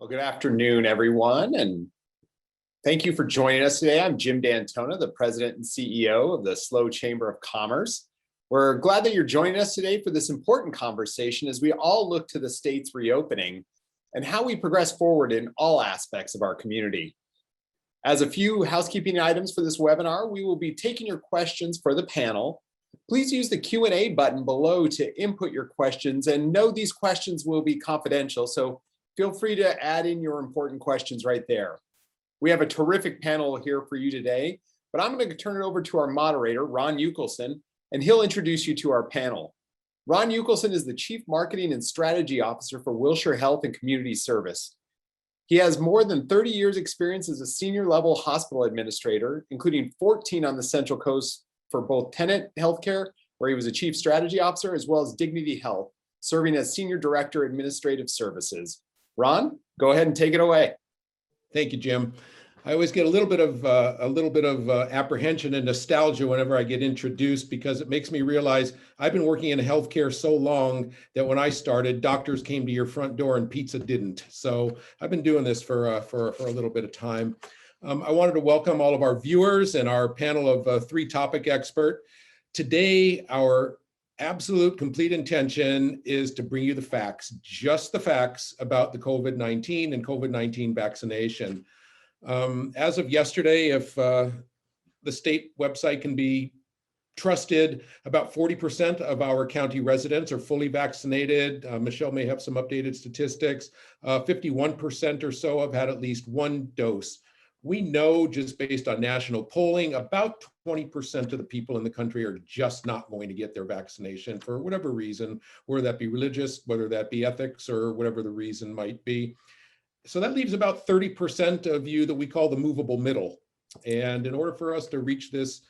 Well, good afternoon, everyone, and thank you for joining us today. I'm Jim D'Antona, the President and CEO of the SLO Chamber of Commerce. We're glad that you're joining us today for this important conversation as we all look to the state's reopening and how we progress forward in all aspects of our community. As a few housekeeping items for this webinar, we will be taking your questions for the panel. Please use the Q&A button below to input your questions, and know these questions will be confidential, so feel free to add in your important questions right there. We have a terrific panel here for you today, but I'm going to turn it over to our moderator, Ron Euchlesson, and he'll introduce you to our panel. Ron Euchlesson is the Chief Marketing and Strategy Officer for Wilshire Health and Community Services. He has more than 30 years experience as a senior level hospital administrator, including 14 on the Central Coast for both Tenet Healthcare, where he was a Chief Strategy Officer, as well as Dignity Health, serving as Senior Director Administrative Services. Ron, go ahead and take it away. Thank you, Jim. I always get a little bit of apprehension and nostalgia whenever I get introduced, because it makes me realize I've been working in healthcare so long that when I started, doctors came to your front door and pizza didn't. So I've been doing this for a little bit of time. I wanted to welcome all of our viewers and our panel of three topic expert. Today, our absolute complete intention is to bring you the facts, just the facts about the COVID-19 and COVID-19 vaccination. As of yesterday, if the state website can be trusted, about 40% of our county residents are fully vaccinated. Michelle may have some updated statistics. 51% or so have had at least one dose. We know, just based on national polling, about 20% of the people in the country are just not going to get their vaccination for whatever reason, whether that be religious, whether that be ethics, or whatever the reason might be. So that leaves about 30% of you that we call the movable middle. And in order for us to reach this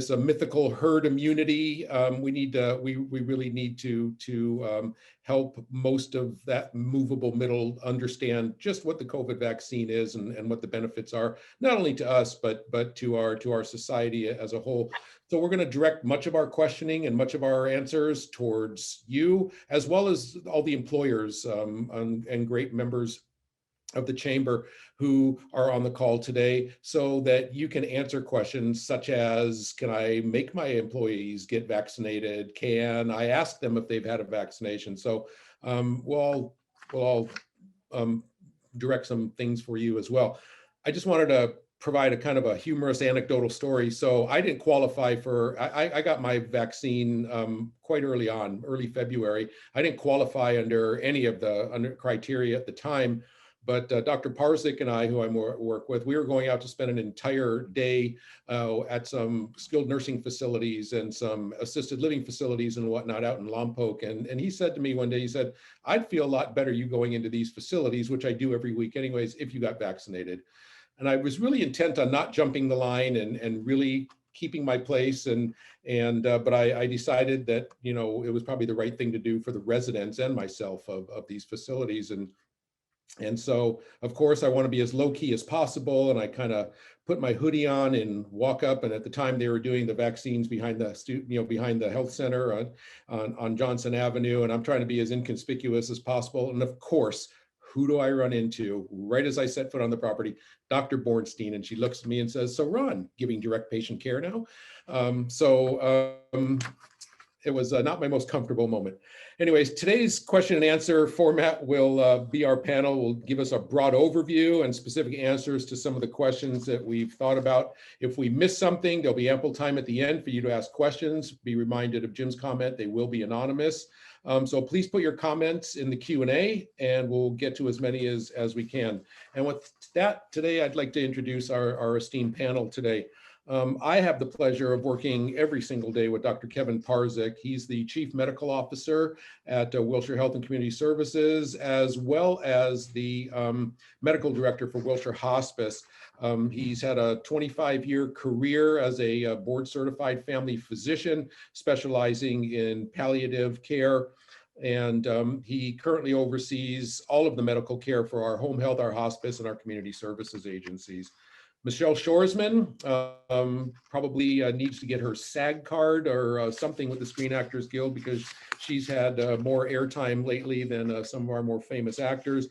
mythical herd immunity, we really need to help most of that movable middle understand just what the COVID vaccine is and what the benefits are, not only to us, but to our society as a whole. So we're going to direct much of our questioning and much of our answers towards you, as well as all the employers and great members of the chamber who are on the call today, so that you can answer questions such as, can I make my employees get vaccinated? Can I ask them if they've had a vaccination? So we'll all direct some things for you as well. I just wanted to provide a kind of a humorous anecdotal story. So I didn't qualify for, I got my vaccine quite early on, early February. I didn't qualify under any of the criteria at the time. But Dr. Parzych and I, who I work with, we were going out to spend an entire day at some skilled nursing facilities and some assisted living facilities and whatnot out in Lompoc. And he said to me one day, he said, I'd feel a lot better you going into these facilities, which I do every week anyways, if you got vaccinated. And I was really intent on not jumping the line and really keeping my place. But I decided that, you know, it was probably the right thing to do for the residents and myself of these facilities. And so, of course, I want to be as low key as possible. And I kind of put my hoodie on and walk up. And at the time they were doing the vaccines behind the health center on Johnson Avenue. And I'm trying to be as inconspicuous as possible. And of course, who do I run into right as I set foot on the property? Dr. Bornstein. And she looks at me and says, so Ron, giving direct patient care now? It was not my most comfortable moment. Anyways, today's question and answer format will be our panel will give us a broad overview and specific answers to some of the questions that we've thought about. If we miss something, there'll be ample time at the end for you to ask questions. Be reminded of Jim's comment, they will be anonymous. So please put your comments in the Q&A and we'll get to as many as we can. And with that, today I'd like to introduce our esteemed panel today. I have the pleasure of working every single day with Dr. Kevin Parzych. He's the Chief Medical Officer at Wilshire Health and Community Services, as well as the Medical Director for Wilshire Hospice. He's had a 25-year career as a board-certified family physician, specializing in palliative care. And he currently oversees all of the medical care for our home health, our hospice, and our community services agencies. Michelle Shoresman probably needs to get her SAG card or something with the Screen Actors Guild, because she's had more airtime lately than some of our more famous actors.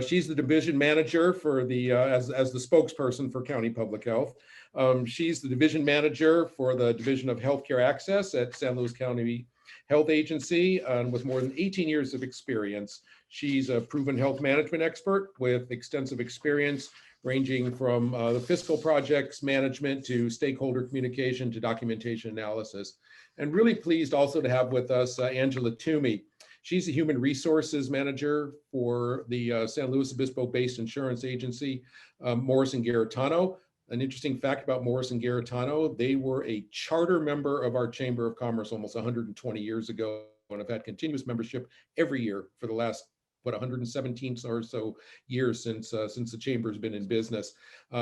She's the division manager for the, as the spokesperson for County Public Health. She's the division manager for the Division of Healthcare Access at San Luis County Health Agency, with more than 18 years of experience. She's a proven health management expert with extensive experience ranging from the fiscal projects management to stakeholder communication to documentation analysis. And really pleased also to have with us Angela Toomey. She's the human resources manager for the San Luis Obispo-based insurance agency, Morrison Garritano. An interesting fact about Morrison Garritano, they were a charter member of our Chamber of Commerce almost 120 years ago, and have had continuous membership every year for the last 117 or so years since the chamber has been in business.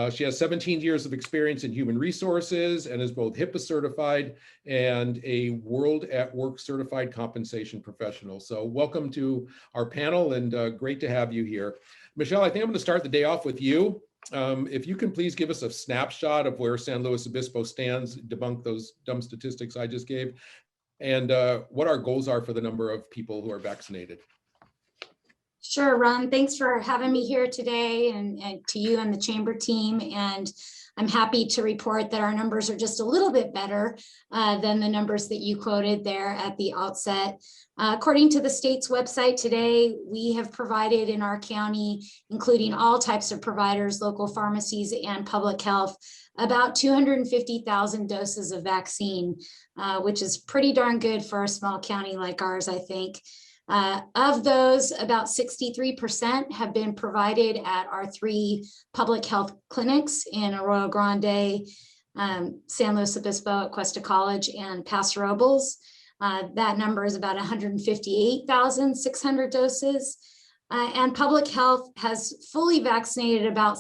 She has 17 years of experience in human resources and is both Hipaa certified and a World at Work certified compensation professional. So welcome to our panel, and great to have you here. Michelle, I think I'm going to start the day off with you. If you can please give us a snapshot of where San Luis Obispo stands, debunk those dumb statistics I just gave, and what our goals are for the number of people who are vaccinated. Sure, Ron. Thanks for having me here today, and to you and the chamber team. And I'm happy to report that our numbers are just a little bit better than the numbers that you quoted there at the outset. According to the state's website today, we have provided in our county, including all types of providers, local pharmacies, and public health, about 250,000 doses of vaccine, which is pretty darn good for a small county like ours, I think. Of those, about 63% have been provided at our 3 public health clinics in Arroyo Grande, San Luis Obispo at Cuesta College, and Paso Robles. That number is about 158,600 doses. And public health has fully vaccinated about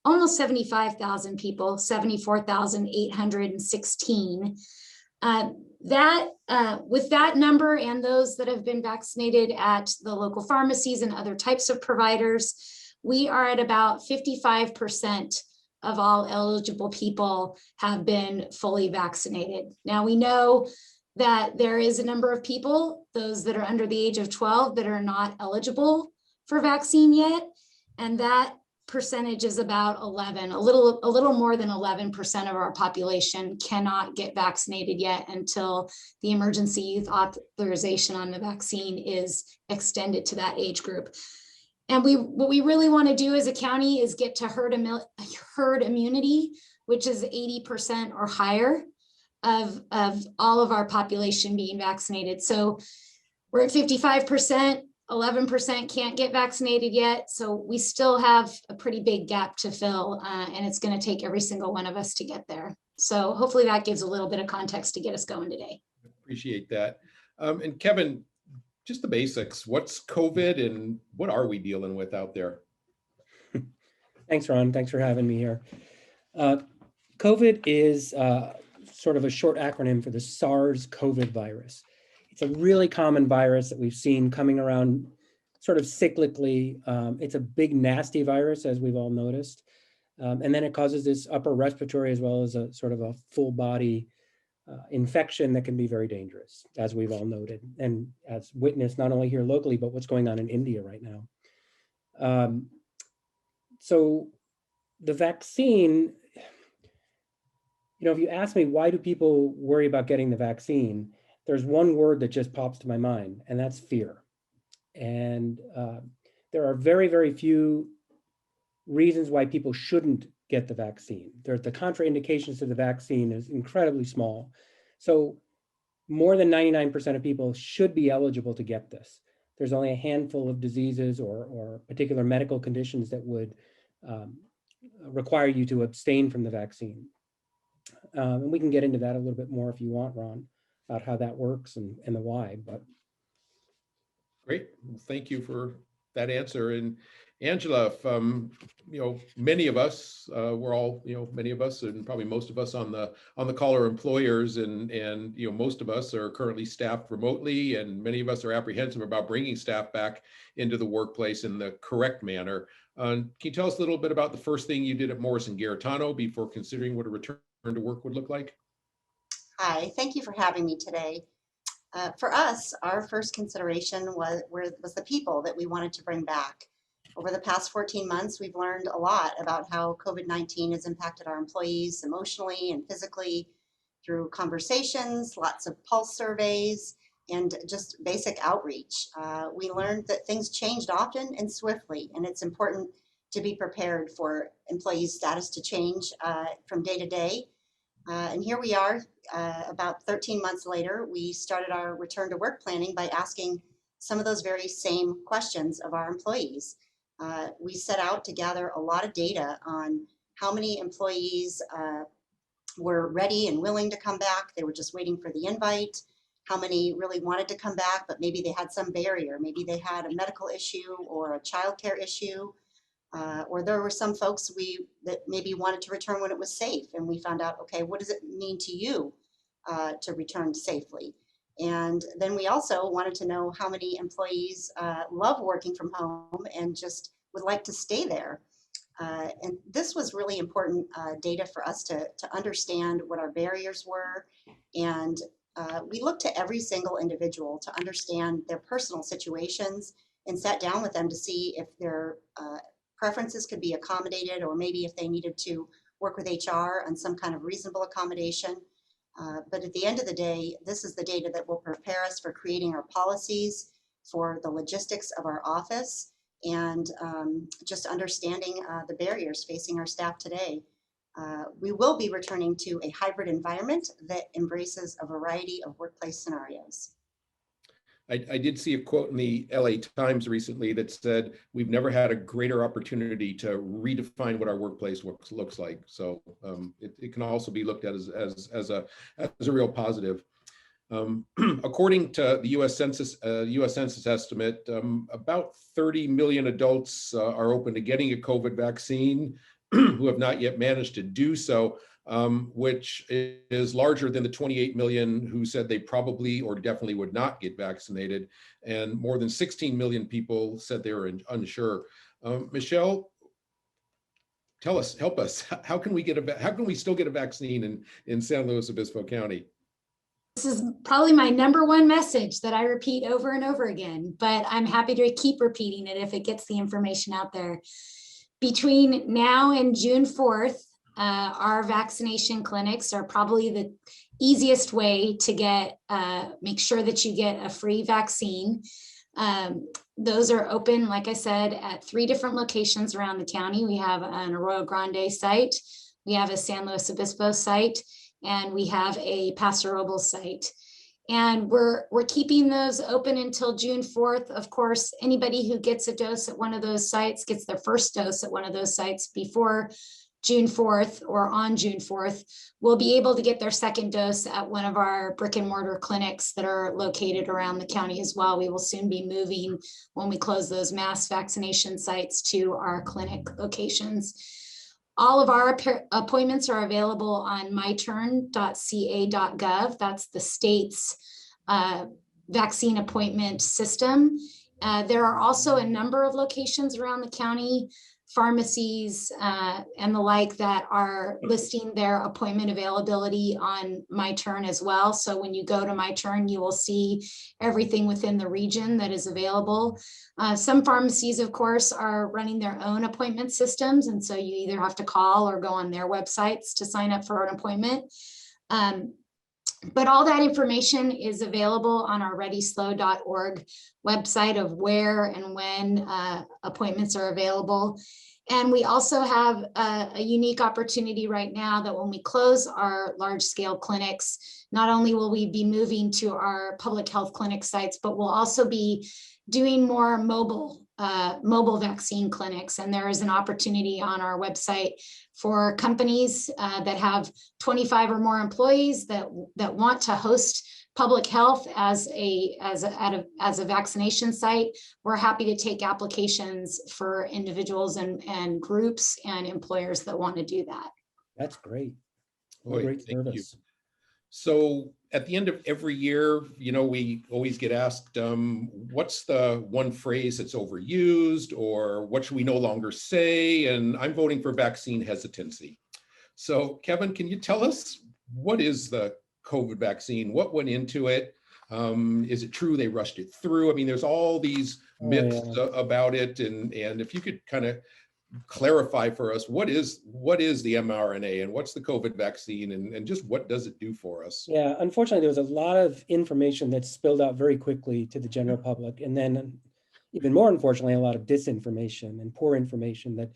almost 75,000 people, 74,816. With that number and those that have been vaccinated at the local pharmacies and other types of providers, we are at about 55% of all eligible people have been fully vaccinated. Now, we know that there is a number of people, those that are under the age of 12, that are not eligible for vaccine yet, and that percentage is about 11, a little more than 11% of our population cannot get vaccinated yet until the emergency use authorization on the vaccine is extended to that age group. And what we really want to do as a county is get to herd immunity, which is 80% or higher of all of our population being vaccinated. So we're at 55%. 11% can't get vaccinated yet. So we still have a pretty big gap to fill, and it's going to take every single one of us to get there. So hopefully that gives a little bit of context to get us going today. Appreciate that. And Kevin, just the basics. What's COVID and what are we dealing with out there? Thanks, Ron. Thanks for having me here. COVID is sort of a short acronym for the SARS-CoV virus. It's a really common virus that we've seen coming around sort of cyclically. It's a big, nasty virus, as we've all noticed. And then it causes this upper respiratory as well as a sort of a full body infection that can be very dangerous, as we've all noted, and as witnessed not only here locally, but what's going on in India right now. So the vaccine, if you ask me, why do people worry about getting the vaccine? There's one word that just pops to my mind, and that's fear. And there are very, very few reasons why people shouldn't get the vaccine. The contraindications to the vaccine is incredibly small. So more than 99% of people should be eligible to get this. There's only a handful of diseases or particular medical conditions that would require you to abstain from the vaccine. And we can get into that a little bit more if you want, Ron, about how that works and the why. But great. Well, thank you for that answer. And Angela, many of us, we're all, many of us, and probably most of us on the call are employers, and most of us are currently staffed remotely, and many of us are apprehensive about bringing staff back into the workplace in the correct manner. Can you tell us a little bit about the first thing you did at Morrison Garritano before considering what a return to work would look like? Hi, thank you for having me today. For us, our first consideration was the people that we wanted to bring back. Over the past 14 months, we've learned a lot about how COVID-19 has impacted our employees emotionally and physically through conversations, lots of pulse surveys, and just basic outreach. We learned that things changed often and swiftly, and it's important to be prepared for employees' status to change from day to day. And here we are, about 13 months later, we started our return to work planning by asking some of those very same questions of our employees. We set out to gather a lot of data on how many employees were ready and willing to come back. They were just waiting for the invite. How many really wanted to come back, but maybe they had some barrier. Maybe they had a medical issue or a childcare issue. Or there were some folks that maybe wanted to return when it was safe, and we found out, okay, what does it mean to you to return safely? And then we also wanted to know how many employees love working from home and just would like to stay there. And this was really important data for us to understand what our barriers were. And we looked to every single individual to understand their personal situations and sat down with them to see if their preferences could be accommodated, or maybe if they needed to work with HR on some kind of reasonable accommodation. But at the end of the day, this is the data that will prepare us for creating our policies, for the logistics of our office, and just understanding the barriers facing our staff today. We will be returning to a hybrid environment that embraces a variety of workplace scenarios. I did see a quote in the LA Times recently that said, we've never had a greater opportunity to redefine what our workplace looks like. So it can also be looked at as a real positive. According to the U.S. Census estimate, about 30 million adults are open to getting a COVID vaccine who have not yet managed to do so, which is larger than the 28 million who said they probably or definitely would not get vaccinated. And more than 16 million people said they were unsure. Michelle, help us. How can we still get a vaccine in San Luis Obispo County? This is probably my number one message that I repeat over and over again, but I'm happy to keep repeating it if it gets the information out there. Between now and June 4th, our vaccination clinics are probably the easiest way to make sure that you get a free vaccine. Those are open, like I said, at 3 different locations around the county. We have an Arroyo Grande site, we have a San Luis Obispo site, and we have a Paso Robles site. And we're keeping those open until June 4th. Of course, anybody who gets a dose at one of those sites gets their first dose at one of those sites before June 4th or on June 4th, will be able to get their second dose at one of our brick and mortar clinics that are located around the county as well. We will soon be moving, when we close those mass vaccination sites, to our clinic locations. All of our appointments are available on myturn.ca.gov. That's the state's vaccine appointment system. There are also a number of locations around the county, pharmacies and the like, that are listing their appointment availability on MyTurn as well. So when you go to MyTurn, you will see everything within the region that is available. Some pharmacies, of course, are running their own appointment systems, and so you either have to call or go on their websites to sign up for an appointment. But all that information is available on our readyslow.org website of where and when appointments are available. And we also have a unique opportunity right now that when we close our large scale clinics, not only will we be moving to our public health clinic sites, but we'll also be doing more mobile vaccine clinics. And there is an opportunity on our website for companies that have 25 or more employees that want to host public health as a vaccination site, we're happy to take applications for individuals and groups and employers that want to do that. That's great. What a Boy, great thank you. service. So at the end of every year, we always get asked, what's the one phrase that's overused, or what should we no longer say? And I'm voting for vaccine hesitancy. So Kevin, can you tell us, what is the COVID vaccine? What went into it? Is it true they rushed it through? I mean, there's all these myths about it. And if you could kind of clarify for us, what is the mRNA and what's the COVID vaccine, and just what does it do for us? Yeah, unfortunately, there was a lot of information that spilled out very quickly to the general public. And then even more unfortunately, a lot of disinformation and poor information that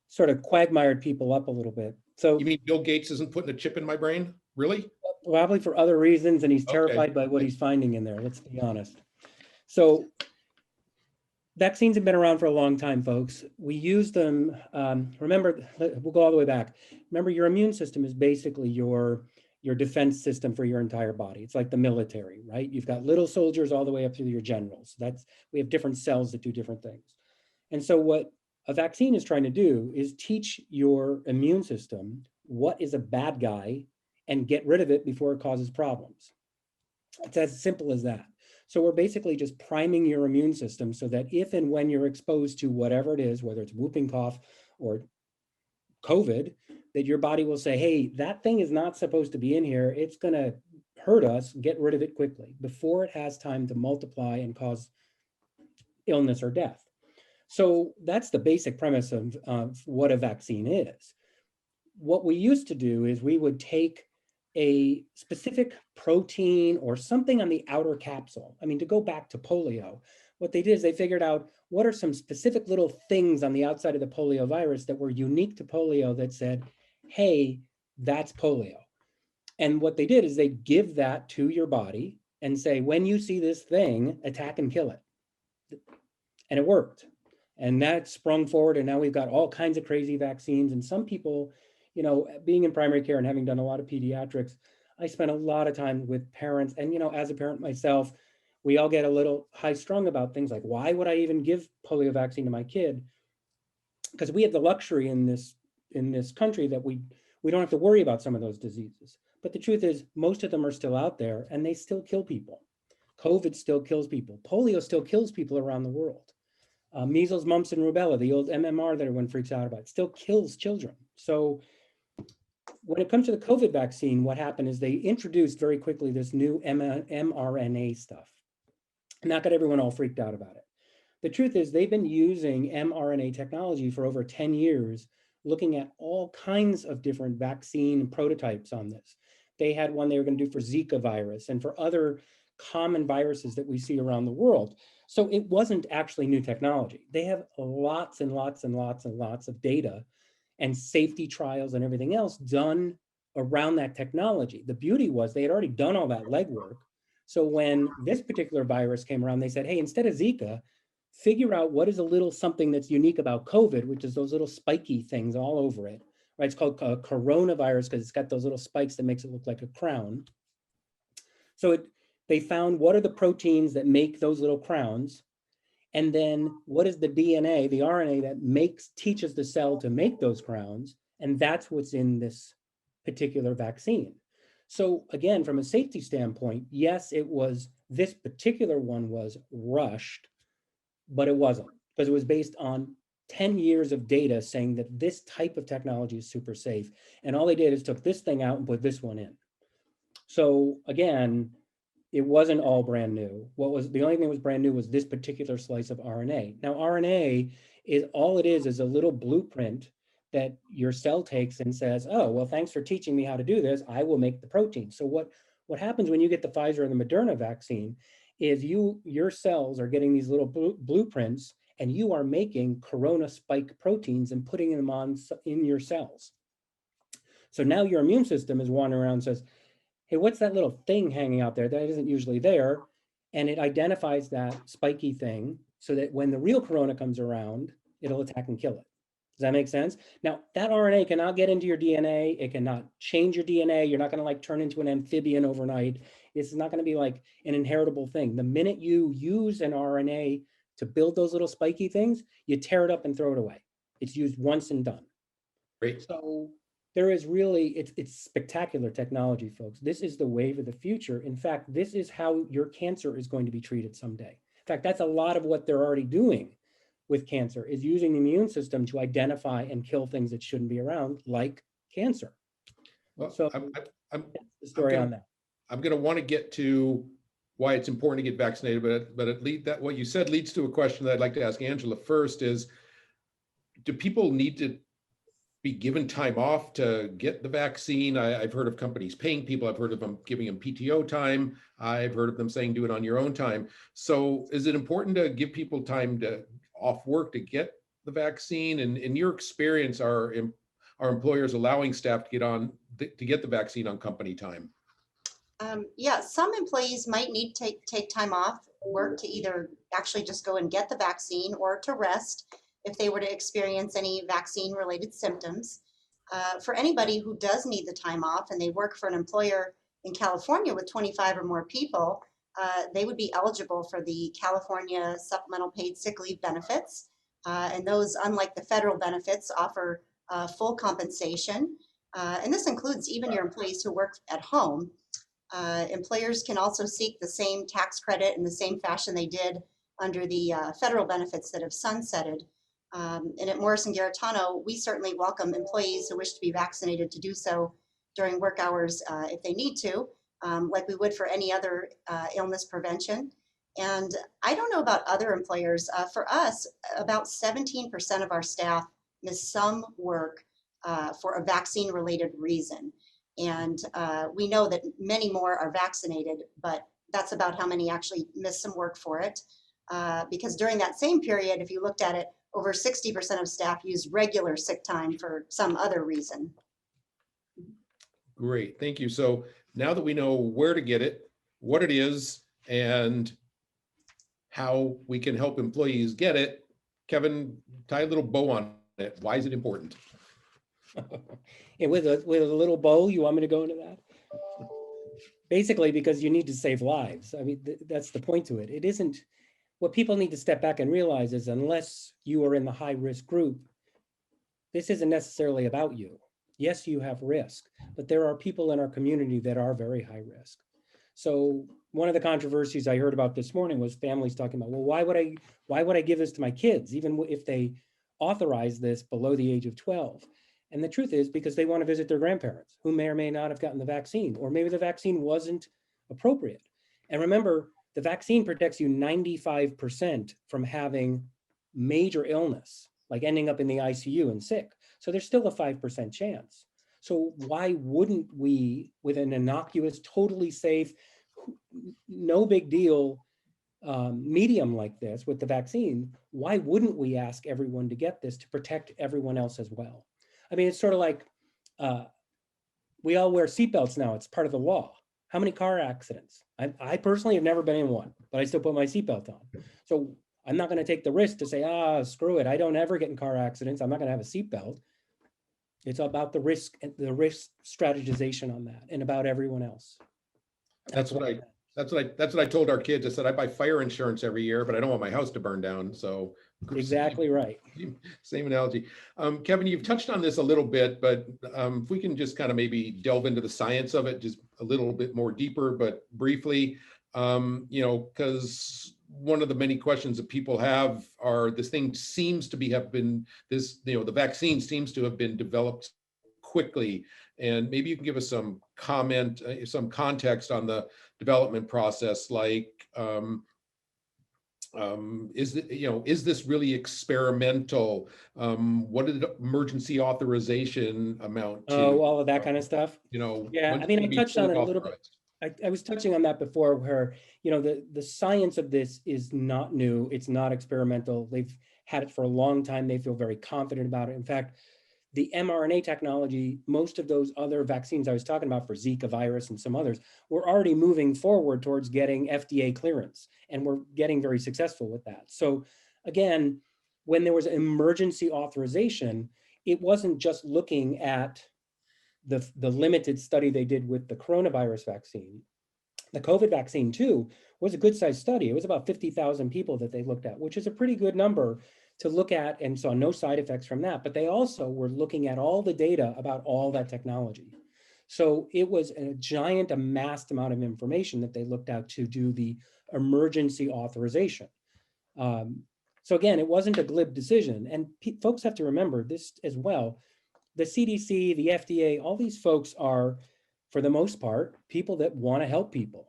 sort of quagmired people up a little bit. So You mean Bill Gates isn't putting a chip in my brain? Really? probably for other reasons, and he's Okay. terrified by what he's finding in there, let's be honest. So vaccines have been around for a long time, folks. We use them, remember, we'll go all the way back. Remember, your immune system is basically your defense system for your entire body. It's like the military, right? You've got little soldiers all the way up to your generals. We have different cells that do different things. And so what a vaccine is trying to do is teach your immune system what is a bad guy and get rid of it before it causes problems. It's as simple as that. So we're basically just priming your immune system so that if and when you're exposed to whatever it is, whether it's whooping cough or COVID, that your body will say, hey, that thing is not supposed to be in here. It's going to hurt us. Get rid of it quickly before it has time to multiply and cause illness or death. So that's the basic premise of what a vaccine is. What we used to do is we would take a specific protein or something on the outer capsule. I mean, to go back to polio, what they did is they figured out what are some specific little things on the outside of the polio virus that were unique to polio that said, hey, that's polio. And what they did is they give that to your body and say, when you see this thing, attack and kill it. And it worked. And that sprung forward. And now we've got all kinds of crazy vaccines. And some people, being in primary care and having done a lot of pediatrics, I spent a lot of time with parents. And, as a parent myself, we all get a little high strung about things like, why would I even give polio vaccine to my kid? Because we have the luxury in this country that we don't have to worry about some of those diseases. But the truth is, most of them are still out there and they still kill people. COVID still kills people. Polio still kills people around the world. Measles, mumps, and rubella, the old MMR that everyone freaks out about, still kills children. So when it comes to the COVID vaccine, what happened is they introduced very quickly this new mRNA stuff. And that got everyone all freaked out about it. The truth is they've been using mRNA technology for over 10 years, looking at all kinds of different vaccine prototypes on this. They had one they were going to do for Zika virus and for other common viruses that we see around the world. So it wasn't actually new technology. They have lots and lots and lots and lots of data and safety trials and everything else done around that technology. The beauty was they had already done all that legwork. So when this particular virus came around, they said, hey, instead of Zika, figure out what is a little something that's unique about COVID, which is those little spiky things all over it. Right? It's called coronavirus because it's got those little spikes that makes it look like a crown. So they found what are the proteins that make those little crowns, and then what is the DNA, the RNA that teaches the cell to make those crowns, and that's what's in this particular vaccine. So again, from a safety standpoint, yes, this particular one was rushed, but it wasn't, because it was based on 10 years of data saying that this type of technology is super safe. And all they did is took this thing out and put this one in. So again, it wasn't all brand new. The only thing that was brand new was this particular slice of RNA. Now, RNA is all it is a little blueprint that your cell takes and says, oh, well, thanks for teaching me how to do this. I will make the protein. So what happens when you get the Pfizer and the Moderna vaccine is your cells are getting these little blueprints and you are making corona spike proteins and putting them in your cells. So now your immune system is wandering around and says, hey, what's that little thing hanging out there that isn't usually there? And it identifies that spiky thing so that when the real corona comes around, it'll attack and kill it. Does that make sense? Now, that RNA cannot get into your DNA. It cannot change your DNA. You're not going to like turn into an amphibian overnight. It's not going to be like an inheritable thing. The minute you use an RNA to build those little spiky things, you tear it up and throw it away. It's used once and done. Great. So there is really, it's spectacular technology, folks. This is the wave of the future. In fact, this is how your cancer is going to be treated someday. In fact, that's a lot of what they're already doing with cancer, is using the immune system to identify and kill things that shouldn't be around, like cancer. Well, So that's the story gonna- on that. I'm going to want to get to why it's important to get vaccinated, but what you said leads to a question that I'd like to ask Angela first is, do people need to be given time off to get the vaccine? I've heard of companies paying people. I've heard of them giving them PTO time. I've heard of them saying do it on your own time. So is it important to give people time to off work to get the vaccine? And in your experience, are employers allowing staff to get the vaccine on company time? Yeah, some employees might need to take time off work to either actually just go and get the vaccine or to rest if they were to experience any vaccine-related symptoms. For anybody who does need the time off and they work for an employer in California with 25 or more people, they would be eligible for the California Supplemental Paid Sick Leave benefits. And those, unlike the federal benefits, offer full compensation. And this includes even your employees who work at home. Employers can also seek the same tax credit in the same fashion they did under the federal benefits that have sunsetted. And at Morrison Garritano, we certainly welcome employees who wish to be vaccinated to do so during work hours if they need to, like we would for any other illness prevention. And I don't know about other employers. For us, about 17% of our staff miss some work for a vaccine-related reason. And we know that many more are vaccinated, but that's about how many actually miss some work for it. Because during that same period, if you looked at it, over 60% of staff use regular sick time for some other reason. Great, thank you. So now that we know where to get it, what it is, and how we can help employees get it, Kevin, tie a little bow on it. Why is it important? And with a little bow, you want me to go into that? Basically, because you need to save lives. I mean, that's the point to it. It isn't, what people need to step back and realize is, unless you are in the high risk group, this isn't necessarily about you. Yes, you have risk, but there are people in our community that are very high risk. So one of the controversies I heard about this morning was families talking about, well, why would I give this to my kids, even if they authorize this below the age of 12? And the truth is, because they want to visit their grandparents who may or may not have gotten the vaccine, or maybe the vaccine wasn't appropriate. And remember, the vaccine protects you 95% from having major illness, like ending up in the ICU and sick. So there's still a 5% chance. So why wouldn't we, with an innocuous, totally safe, no big deal medium like this with the vaccine, why wouldn't we ask everyone to get this to protect everyone else as well? I mean, it's sort of like we all wear seatbelts now. It's part of the law. How many car accidents? I personally have never been in one, but I still put my seatbelt on. So I'm not going to take the risk to say, screw it. I don't ever get in car accidents. I'm not going to have a seatbelt. It's about the risk strategization on that, and about everyone else. That's what I told our kids. I said, I buy fire insurance every year, but I don't want my house to burn down. So exactly right. Same analogy. Kevin, you've touched on this a little bit, but if we can just kind of maybe delve into the science of it just a little bit more deeper, but briefly, because one of the many questions that people have are, this thing seems to the vaccine seems to have been developed quickly. And maybe you can give us some some context on the development process, like, is this really experimental? What did emergency authorization amount to? Oh, all of that kind of stuff. Yeah, I mean, I touched on it a little bit. I was touching on that before, where, the science of this is not new. It's not experimental. They've had it for a long time. They feel very confident about it. In fact, the mRNA technology, most of those other vaccines I was talking about for Zika virus and some others, were already moving forward towards getting FDA clearance, and we're getting very successful with that. So again, when there was emergency authorization, it wasn't just looking at the limited study they did with the coronavirus vaccine. The COVID vaccine too was a good sized study. It was about 50,000 people that they looked at, which is a pretty good number to look at, and saw no side effects from that. But they also were looking at all the data about all that technology. So it was a giant amassed amount of information that they looked at to do the emergency authorization. So again, it wasn't a glib decision. And folks have to remember this as well. The CDC, the FDA, all these folks are, for the most part, people that want to help people.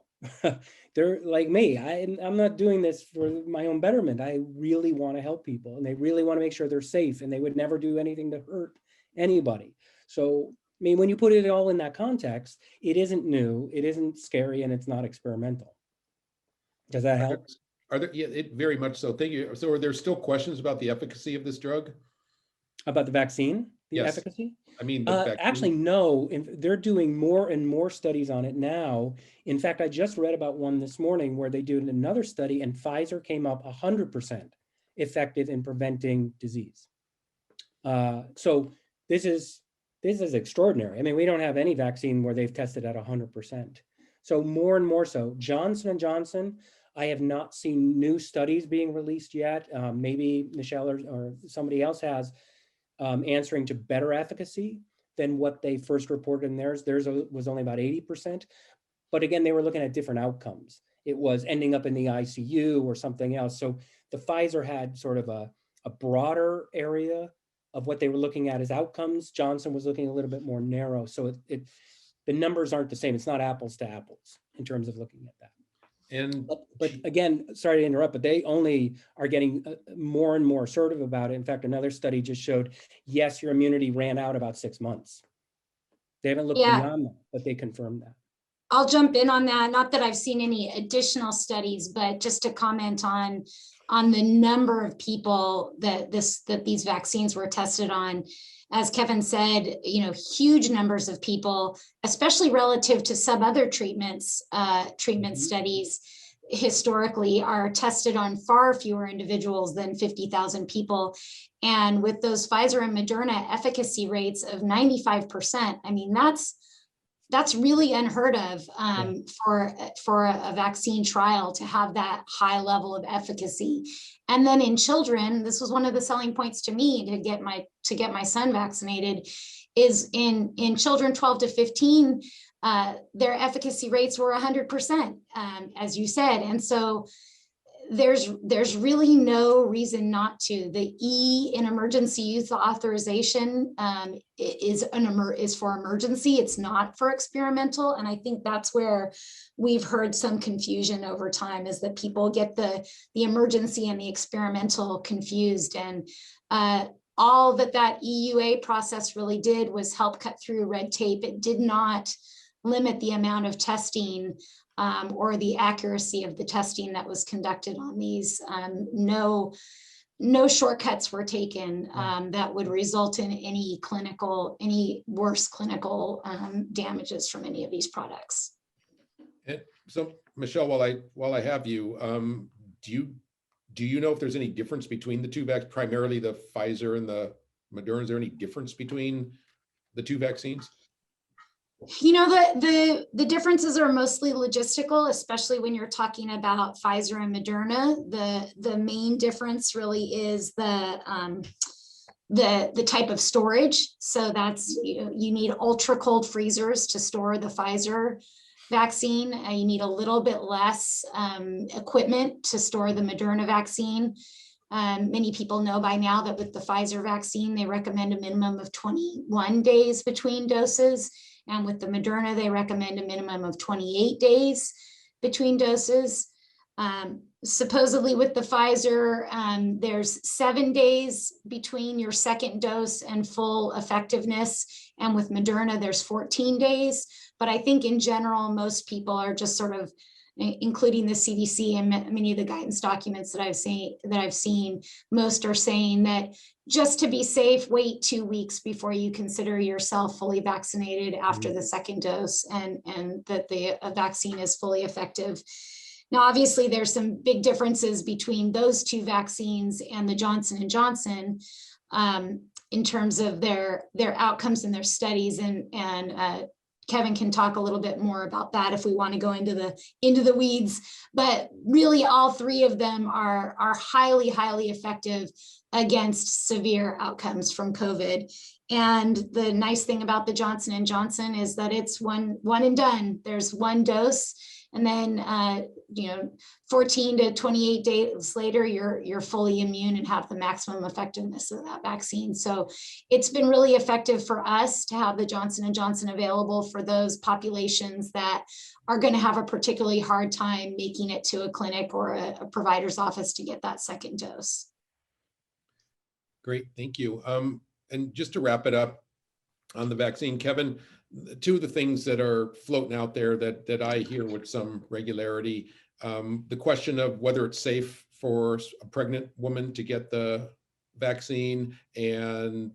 They're like me. I'm not doing this for my own betterment. I really want to help people, and they really want to make sure they're safe, and they would never do anything to hurt anybody. So, I mean, when you put it all in that context, it isn't new, it isn't scary, and it's not experimental. Does that help? Are there, yeah, it very much so. Thank you. So are there still questions about the efficacy of this drug? About the vaccine, the Yes. efficacy? I mean, the vaccine. Actually, no. They're doing more and more studies on it now. In fact, I just read about one this morning where they did another study, and Pfizer came up 100% effective in preventing disease. So this is extraordinary. I mean, we don't have any vaccine where they've tested at 100%. So more and more so. Johnson & Johnson, I have not seen new studies being released yet. Maybe Michelle or somebody else has, answering to better efficacy than what they first reported in theirs. Theirs was only about 80%. But again, they were looking at different outcomes. It was ending up in the ICU or something else. So the Pfizer had sort of a broader area of what they were looking at as outcomes. Johnson was looking a little bit more narrow. So the numbers aren't the same. It's not apples to apples in terms of looking at that. And But again, sorry to interrupt, but they only are getting more and more assertive about it. In fact, another study just showed, yes, your immunity ran out about 6 months. They haven't looked beyond that, but they confirmed that. I'll jump in on that. Not that I've seen any additional studies, but just to comment on the number of people that these vaccines were tested on. As Kevin said, huge numbers of people, especially relative to some other treatments, studies historically are tested on far fewer individuals than 50,000 people. And with those Pfizer and Moderna efficacy rates of 95%, I mean, that's really unheard of for a vaccine trial to have that high level of efficacy. And then in children, this was one of the selling points to me to get my son vaccinated, is in children 12 to 15, their efficacy rates were 100%, as you said. And so there's really no reason not to. The E in emergency use authorization is for emergency. It's not for experimental. And I think that's where we've heard some confusion over time, is that people get the emergency and the experimental confused. And all that EUA process really did was help cut through red tape. It did not limit the amount of testing or the accuracy of the testing that was conducted on these. No shortcuts were taken that would result in any worse clinical damages from any of these products. And so, Michelle, while I have you, do you know if there's any difference between the two vaccines, primarily the Pfizer and the Moderna? Is there any difference between the two vaccines? The differences are mostly logistical, especially when you're talking about Pfizer and Moderna. The main difference really is the type of storage. So that's, you need ultra cold freezers to store the Pfizer vaccine. You need a little bit less equipment to store the Moderna vaccine. Many people know by now that with the Pfizer vaccine, they recommend a minimum of 21 days between doses. And with the Moderna, they recommend a minimum of 28 days between doses. Supposedly with the Pfizer, there's 7 days between your second dose and full effectiveness. And with Moderna, there's 14 days. But I think in general, most people are just sort of, including the CDC and many of the guidance documents that I've seen, most are saying that just to be safe, wait 2 weeks before you consider yourself fully vaccinated after the second dose, and that the vaccine is fully effective. Now, obviously, there's some big differences between those two vaccines and the Johnson & Johnson in terms of their outcomes and their studies. And Kevin can talk a little bit more about that if we want to go into the weeds. But really, all three of them are highly, highly effective against severe outcomes from COVID. And the nice thing about the Johnson & Johnson is that it's one and done. There's one dose, and then 14 to 28 days later, you're fully immune and have the maximum effectiveness of that vaccine. So it's been really effective for us to have the Johnson & Johnson available for those populations that are going to have a particularly hard time making it to a clinic or a provider's office to get that second dose. Great, thank you. And just to wrap it up on the vaccine, Kevin, two of the things that are floating out there that I hear with some regularity, the question of whether it's safe for a pregnant woman to get the vaccine, and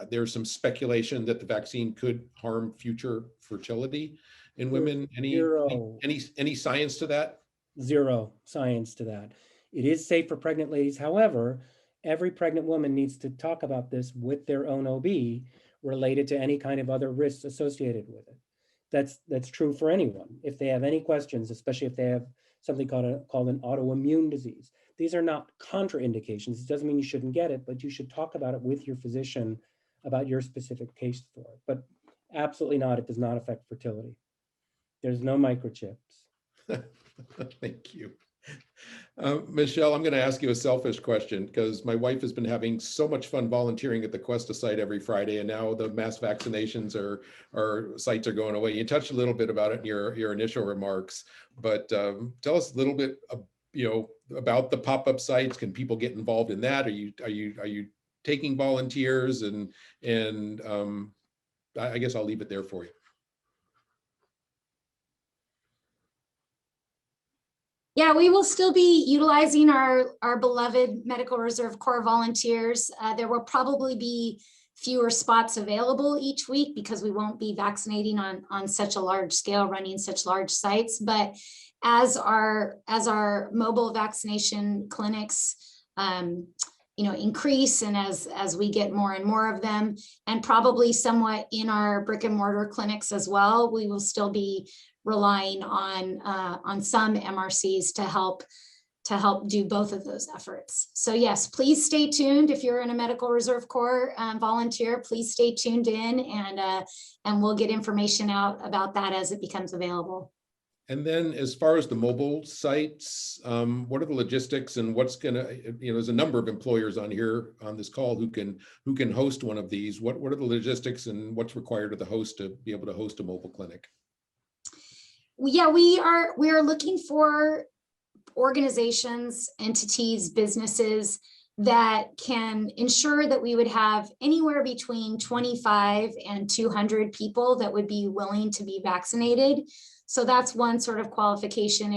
there's some speculation that the vaccine could harm future fertility in women. Any science to that? Zero science to that. It is safe for pregnant ladies. However, every pregnant woman needs to talk about this with their own OB related to any kind of other risks associated with it. That's true for anyone. If they have any questions, especially if they have something called an autoimmune disease, these are not contraindications. It doesn't mean you shouldn't get it, but you should talk about it with your physician about your specific case for it. But absolutely not, it does not affect fertility. There's no microchips. Thank you. Michelle, I'm going to ask you a selfish question because my wife has been having so much fun volunteering at the Cuesta site every Friday, and now the mass vaccinations sites are going away. You touched a little bit about it in your initial remarks, but tell us a little bit, about the pop-up sites. Can people get involved in that? Are you taking volunteers? And I guess I'll leave it there for you. Yeah, we will still be utilizing our beloved Medical Reserve Corps volunteers. There will probably be fewer spots available each week because we won't be vaccinating on such a large scale, running such large sites. But as our mobile vaccination clinics increase, and as we get more and more of them, and probably somewhat in our brick and mortar clinics as well, we will still be relying on some MRCs to help do both of those efforts. So yes, please stay tuned. If you're in a Medical Reserve Corps volunteer, please stay tuned in, and we'll get information out about that as it becomes available. And then as far as the mobile sites, what are the logistics, and what's gonna, there's a number of employers on this call who can host one of these. What are the logistics and what's required of the host to be able to host a mobile clinic? Yeah, we are looking for organizations, entities, businesses that can ensure that we would have anywhere between 25 and 200 people that would be willing to be vaccinated. So that's one sort of qualification.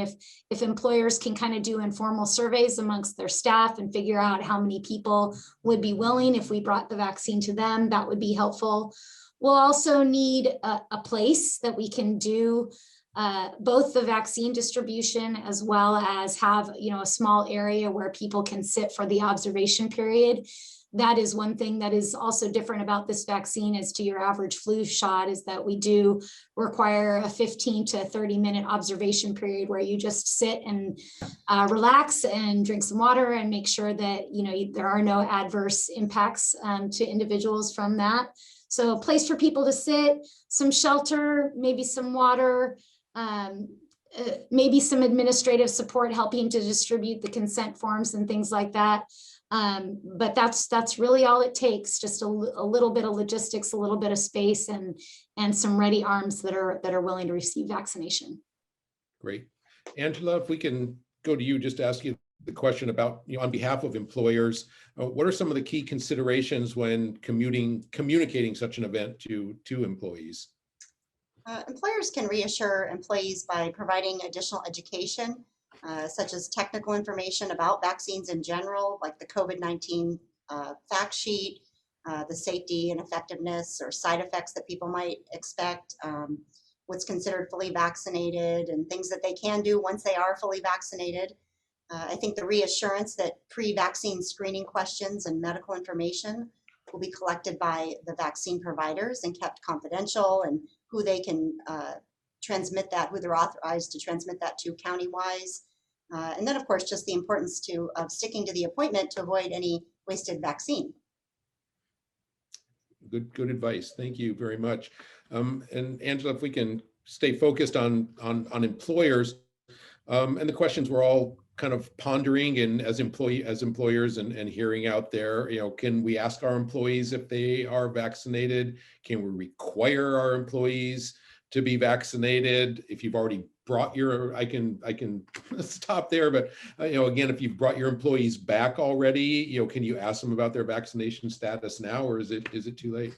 If employers can kind of do informal surveys amongst their staff and figure out how many people would be willing if we brought the vaccine to them, that would be helpful. We'll also need a place that we can do both the vaccine distribution as well as have a small area where people can sit for the observation period. That is one thing that is also different about this vaccine as to your average flu shot, is that we do require a 15 to 30-minute observation period where you just sit and relax and drink some water and make sure that there are no adverse impacts to individuals from that. So a place for people to sit, some shelter, maybe some water, maybe some administrative support helping to distribute the consent forms and things like that. But that's really all it takes, just a little bit of logistics, a little bit of space, and some ready arms that are willing to receive vaccination. Great. Angela, if we can go to you, just to ask you the question about, on behalf of employers, what are some of the key considerations when communicating such an event to employees? Employers can reassure employees by providing additional education, such as technical information about vaccines in general, like the COVID-19 fact sheet, the safety and effectiveness or side effects that people might expect, what's considered fully vaccinated and things that they can do once they are fully vaccinated. I think the reassurance that pre-vaccine screening questions and medical information will be collected by the vaccine providers and kept confidential, and who they can transmit that, who they're authorized to transmit that to county-wise. And then, of course, just the importance of sticking to the appointment to avoid any wasted vaccine. Good advice. Thank you very much. And Angela, if we can stay focused on employers, and the questions we're all kind of pondering, and as employers and hearing out there, can we ask our employees if they are vaccinated? Can we require our employees to be vaccinated? If you've already brought I can stop there, but again, if you've brought your employees back already, can you ask them about their vaccination status now, or is it too late?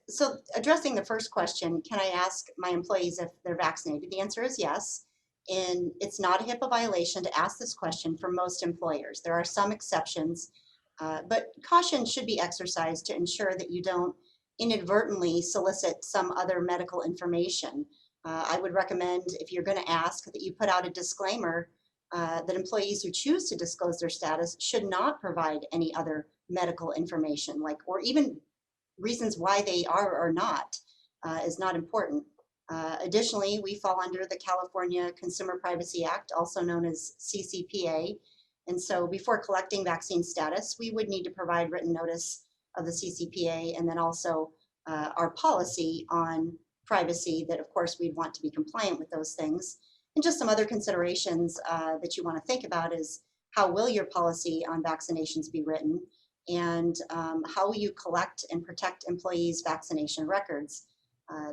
So addressing the first question, can I ask my employees if they're vaccinated? The answer is yes. And it's not a HIPAA violation to ask this question for most employers. There are some exceptions, but caution should be exercised to ensure that you don't inadvertently solicit some other medical information. I would recommend, if you're going to ask, that you put out a disclaimer that employees who choose to disclose their status should not provide any other medical information, or even reasons why they are or not is not important. Additionally, we fall under the California Consumer Privacy Act, also known as CCPA. And so before collecting vaccine status, we would need to provide written notice of the CCPA, and then also our policy on privacy, that of course we'd want to be compliant with those things. And just some other considerations that you want to think about is, how will your policy on vaccinations be written? And how will you collect and protect employees' vaccination records?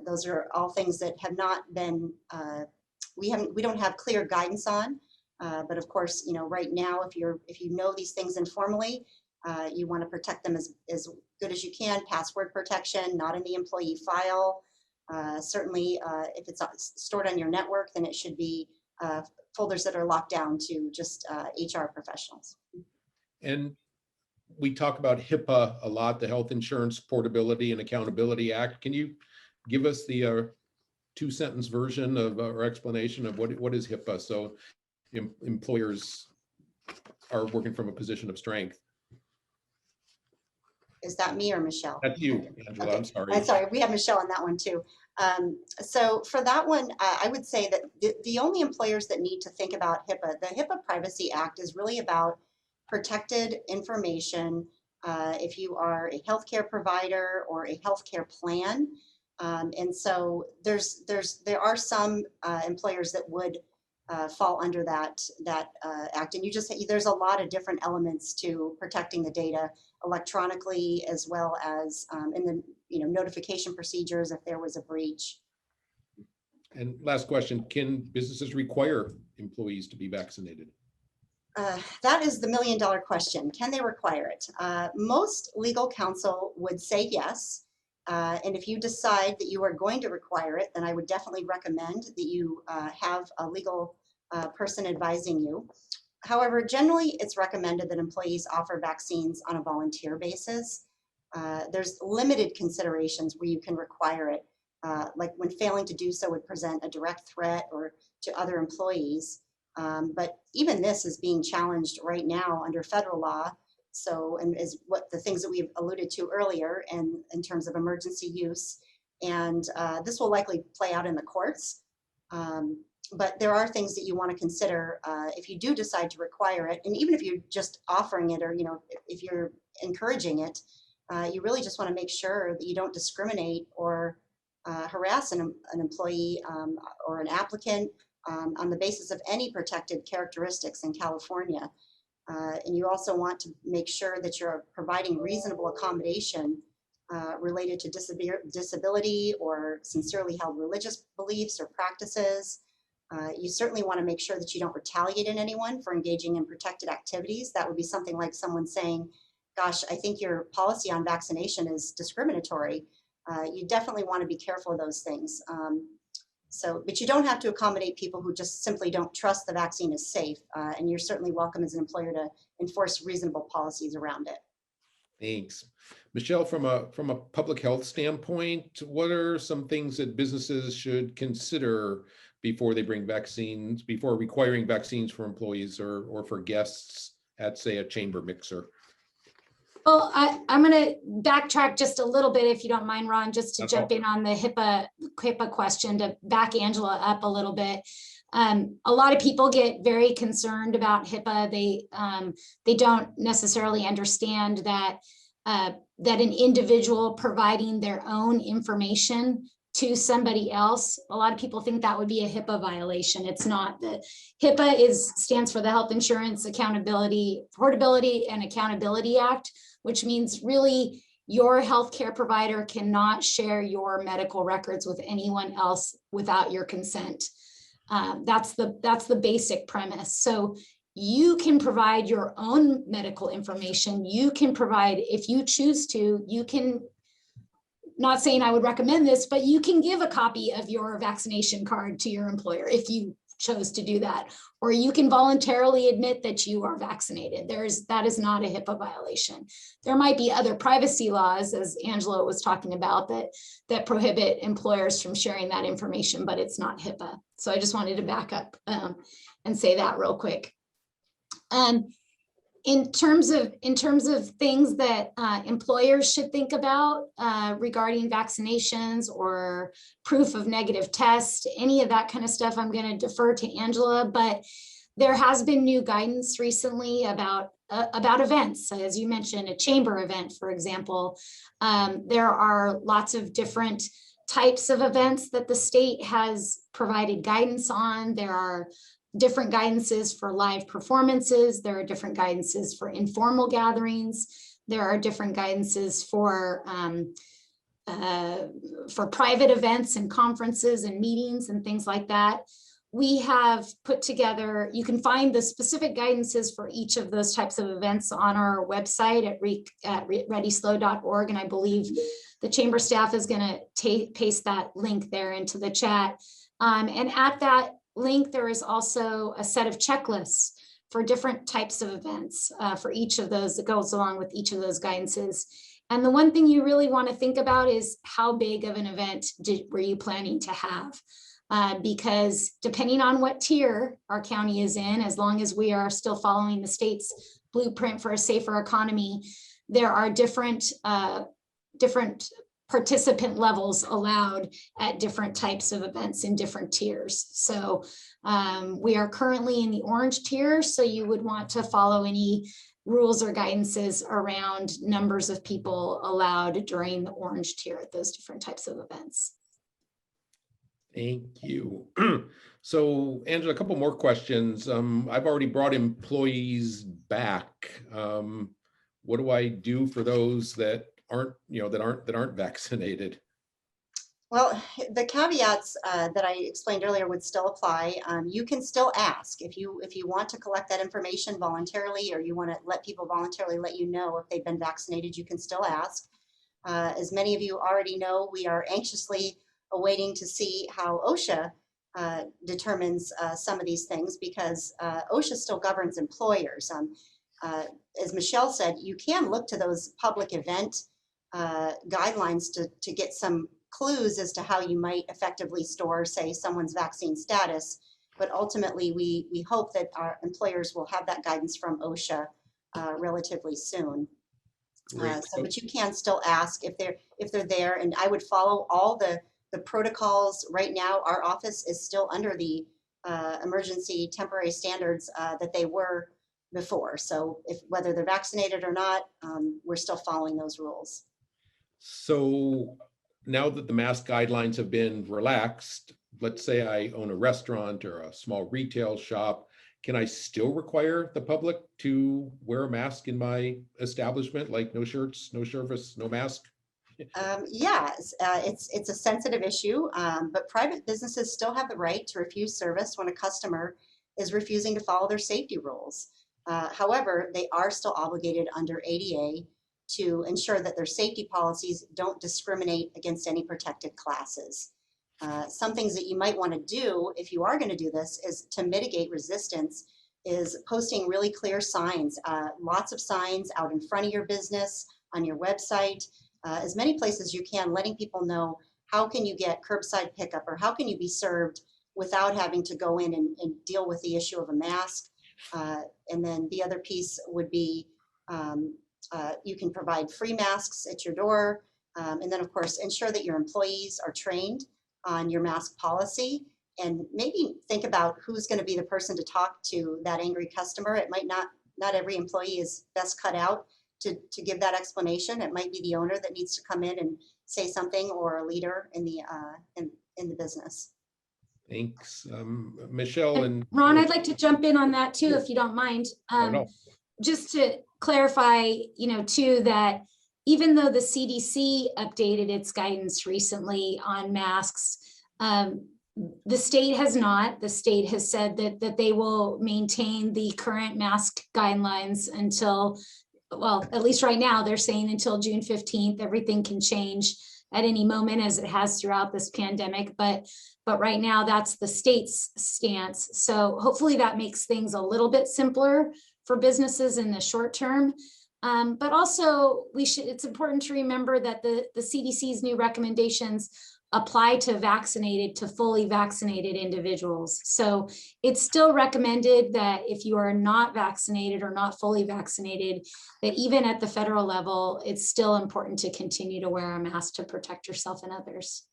Those are all things that have not been, we don't have clear guidance on. But of course, right now, if you know these things informally, you want to protect them as good as you can. Password protection, not in the employee file. Certainly, if it's stored on your network, then it should be folders that are locked down to just HR professionals. And we talk about HIPAA a lot, the Health Insurance Portability and Accountability Act. Can you give us the two-sentence version of or explanation of what is HIPAA, so employers are working from a position of strength? Is that me or Michelle? That's you, Angela. Okay. I'm sorry. I'm sorry. We have Michelle on that one too. So for that one, I would say that the only employers that need to think about HIPAA, the HIPAA Privacy Act is really about protected information. If you are a healthcare provider or a healthcare plan, and so there are some employers that would fall under that act, and there's a lot of different elements to protecting the data electronically, as well as in the notification procedures if there was a breach. And last question, can businesses require employees to be vaccinated? That is the million-dollar question. Can they require it? Most legal counsel would say yes. And if you decide that you are going to require it, then I would definitely recommend that you have a legal person advising you. However, generally, it's recommended that employees offer vaccines on a volunteer basis. There's limited considerations where you can require it, like when failing to do so would present a direct threat or to other employees. But even this is being challenged right now under federal law. So, and is what the things that we've alluded to earlier, and in terms of emergency use, and this will likely play out in the courts. But there are things that you want to consider if you do decide to require it, and even if you're just offering it, or if you're encouraging it, you really just want to make sure that you don't discriminate or harass an employee or an applicant on the basis of any protected characteristics in California. And you also want to make sure that you're providing reasonable accommodation related to disability or sincerely held religious beliefs or practices. You certainly want to make sure that you don't retaliate in anyone for engaging in protected activities. That would be something like someone saying, gosh, I think your policy on vaccination is discriminatory. You definitely want to be careful of those things. But you don't have to accommodate people who just simply don't trust the vaccine is safe. And you're certainly welcome as an employer to enforce reasonable policies around it. Thanks. Michelle, from a public health standpoint, what are some things that businesses should consider before they bring vaccines, before requiring vaccines for employees or for guests at, say, a chamber mixer? Well, I'm going to backtrack just a little bit, if you don't mind, Ron, just to That's jump all. in on the HIPAA question, to back Angela up a little bit. A lot of people get very concerned about HIPAA. They don't necessarily understand that that an individual providing their own information to somebody else, a lot of people think that would be a HIPAA violation. It's not. The HIPAA stands for the Health Insurance Accountability, Portability and Accountability Act, which means really your healthcare provider cannot share your medical records with anyone else without your consent. That's the basic premise. So you can provide your own medical information. You can provide, if you choose to, you can, not saying I would recommend this, but you can give a copy of your vaccination card to your employer if you chose to do that, or you can voluntarily admit that you are vaccinated. That is not a HIPAA violation. There might be other privacy laws, as Angela was talking about, that prohibit employers from sharing that information, but it's not HIPAA. So I just wanted to back up and say that real quick. In terms of things that employers should think about regarding vaccinations or proof of negative test, any of that kind of stuff, I'm going to defer to Angela, but there has been new guidance recently about events. As you mentioned, a chamber event, for example. There are lots of different types of events that the state has provided guidance on. There are different guidances for live performances. There are different guidances for informal gatherings. There are different guidances for private events and conferences and meetings and things like that. We have put together, you can find the specific guidances for each of those types of events on our website at readyslo.org. And I believe the chamber staff is going to paste that link there into the chat. And at that link, there is also a set of checklists for different types of events for each of those that goes along with each of those guidances. And the one thing you really want to think about is how big of an event were you planning to have? Because depending on what tier our county is in, as long as we are still following the state's blueprint for a safer economy, there are different participant levels allowed at different types of events in different tiers. So we are currently in the orange tier, so you would want to follow any rules or guidances around numbers of people allowed during the orange tier at those different types of events. Thank you. So, Angela, a couple more questions. I've already brought employees back. What do I do for those that aren't vaccinated? Well, the caveats that I explained earlier would still apply. You can still ask if you want to collect that information voluntarily, or you want to let people voluntarily let you know if they've been vaccinated. You can still ask. As many of you already know, we are anxiously awaiting to see how OSHA determines some of these things, because OSHA still governs employers. As Michelle said, you can look to those public event guidelines to get some clues as to how you might effectively store, say, someone's vaccine status. But ultimately, we hope that our employers will have that guidance from OSHA relatively soon. But you can still ask if they're there, and I would follow all the protocols. Right now, our office is still under the emergency temporary standards that they were before. So whether they're vaccinated or not, we're still following those rules. So now that the mask guidelines have been relaxed, let's say I own a restaurant or a small retail shop, can I still require the public to wear a mask in my establishment, like no shirts, no service, no mask? Yes, it's a sensitive issue, but private businesses still have the right to refuse service when a customer is refusing to follow their safety rules. However, they are still obligated under ADA to ensure that their safety policies don't discriminate against any protected classes. Some things that you might want to do if you are going to do this is to mitigate resistance, is posting really clear signs, lots of signs out in front of your business, on your website, as many places as you can, letting people know how can you get curbside pickup or how can you be served without having to go in and deal with the issue of a mask. And then the other piece would be you can provide free masks at your door. And then, of course, ensure that your employees are trained on your mask policy, and maybe think about who's going to be the person to talk to that angry customer. It might not every employee is best cut out to give that explanation. It might be the owner that needs to come in and say something, or a leader in the business. Thanks, Michelle and Ron, I'd like to jump in on that too, if you don't mind. Just to clarify, too, that even though the CDC updated its guidance recently on masks, the state has not. The state has said that they will maintain the current mask guidelines until, well, at least right now, they're saying until June 15th. Everything can change at any moment, as it has throughout this pandemic. But right now, that's the state's stance. So hopefully that makes things a little bit simpler for businesses in the short term. But also, it's important to remember that the CDC's new recommendations apply to fully vaccinated individuals. So it's still recommended that if you are not vaccinated or not fully vaccinated, that even at the federal level, it's still important to continue to wear a mask to protect yourself and others.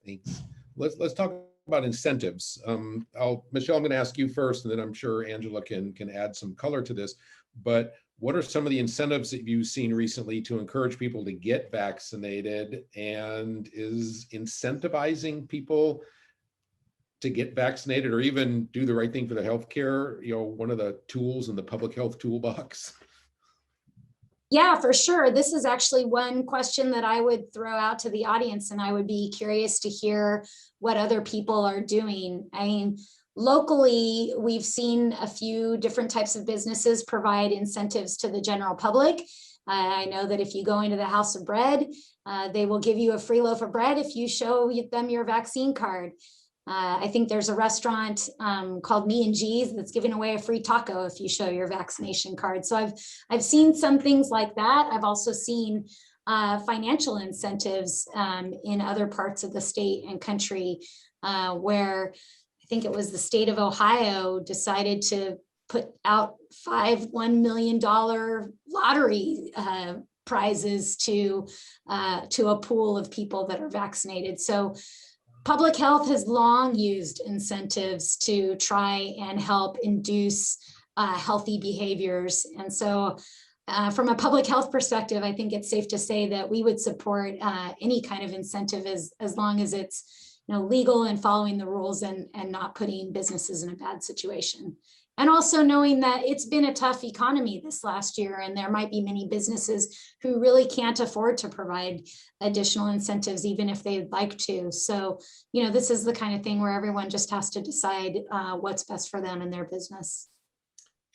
Thanks. Let's talk about incentives. Michelle, I'm going to ask you first, and then I'm sure Angela can add some color to this. But what are some of the incentives that you've seen recently to encourage people to get vaccinated? And is incentivizing people to get vaccinated or even do the right thing for the healthcare, one of the tools in the public health toolbox? Yeah, for sure. This is actually one question that I would throw out to the audience, and I would be curious to hear what other people are doing. I mean, locally, we've seen a few different types of businesses provide incentives to the general public. I know that if you go into the House of Bread, they will give you a free loaf of bread if you show them your vaccine card. I think there's a restaurant called Me and G's that's giving away a free taco if you show your vaccination card. So I've seen some things like that. I've also seen financial incentives in other parts of the state and country where I think it was the state of Ohio decided to put out $1 million lottery prizes to a pool of people that are vaccinated. So public health has long used incentives to try and help induce healthy behaviors. And so from a public health perspective, I think it's safe to say that we would support any kind of incentive as long as it's legal and following the rules and not putting businesses in a bad situation. And also knowing that it's been a tough economy this last year, and there might be many businesses who really can't afford to provide additional incentives, even if they'd like to. So, this is the kind of thing where everyone just has to decide what's best for them and their business.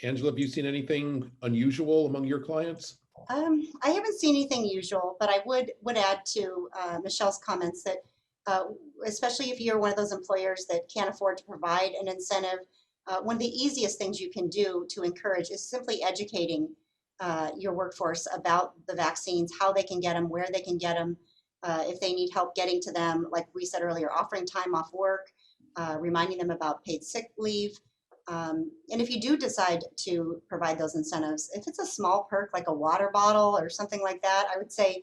Angela, have you seen anything unusual among your clients? I haven't seen anything usual, but I would add to Michelle's comments that especially if you're one of those employers that can't afford to provide an incentive, one of the easiest things you can do to encourage is simply educating your workforce about the vaccines, how they can get them, where they can get them, if they need help getting to them, like we said earlier, offering time off work, reminding them about paid sick leave. And if you do decide to provide those incentives, if it's a small perk like a water bottle or something like that, I would say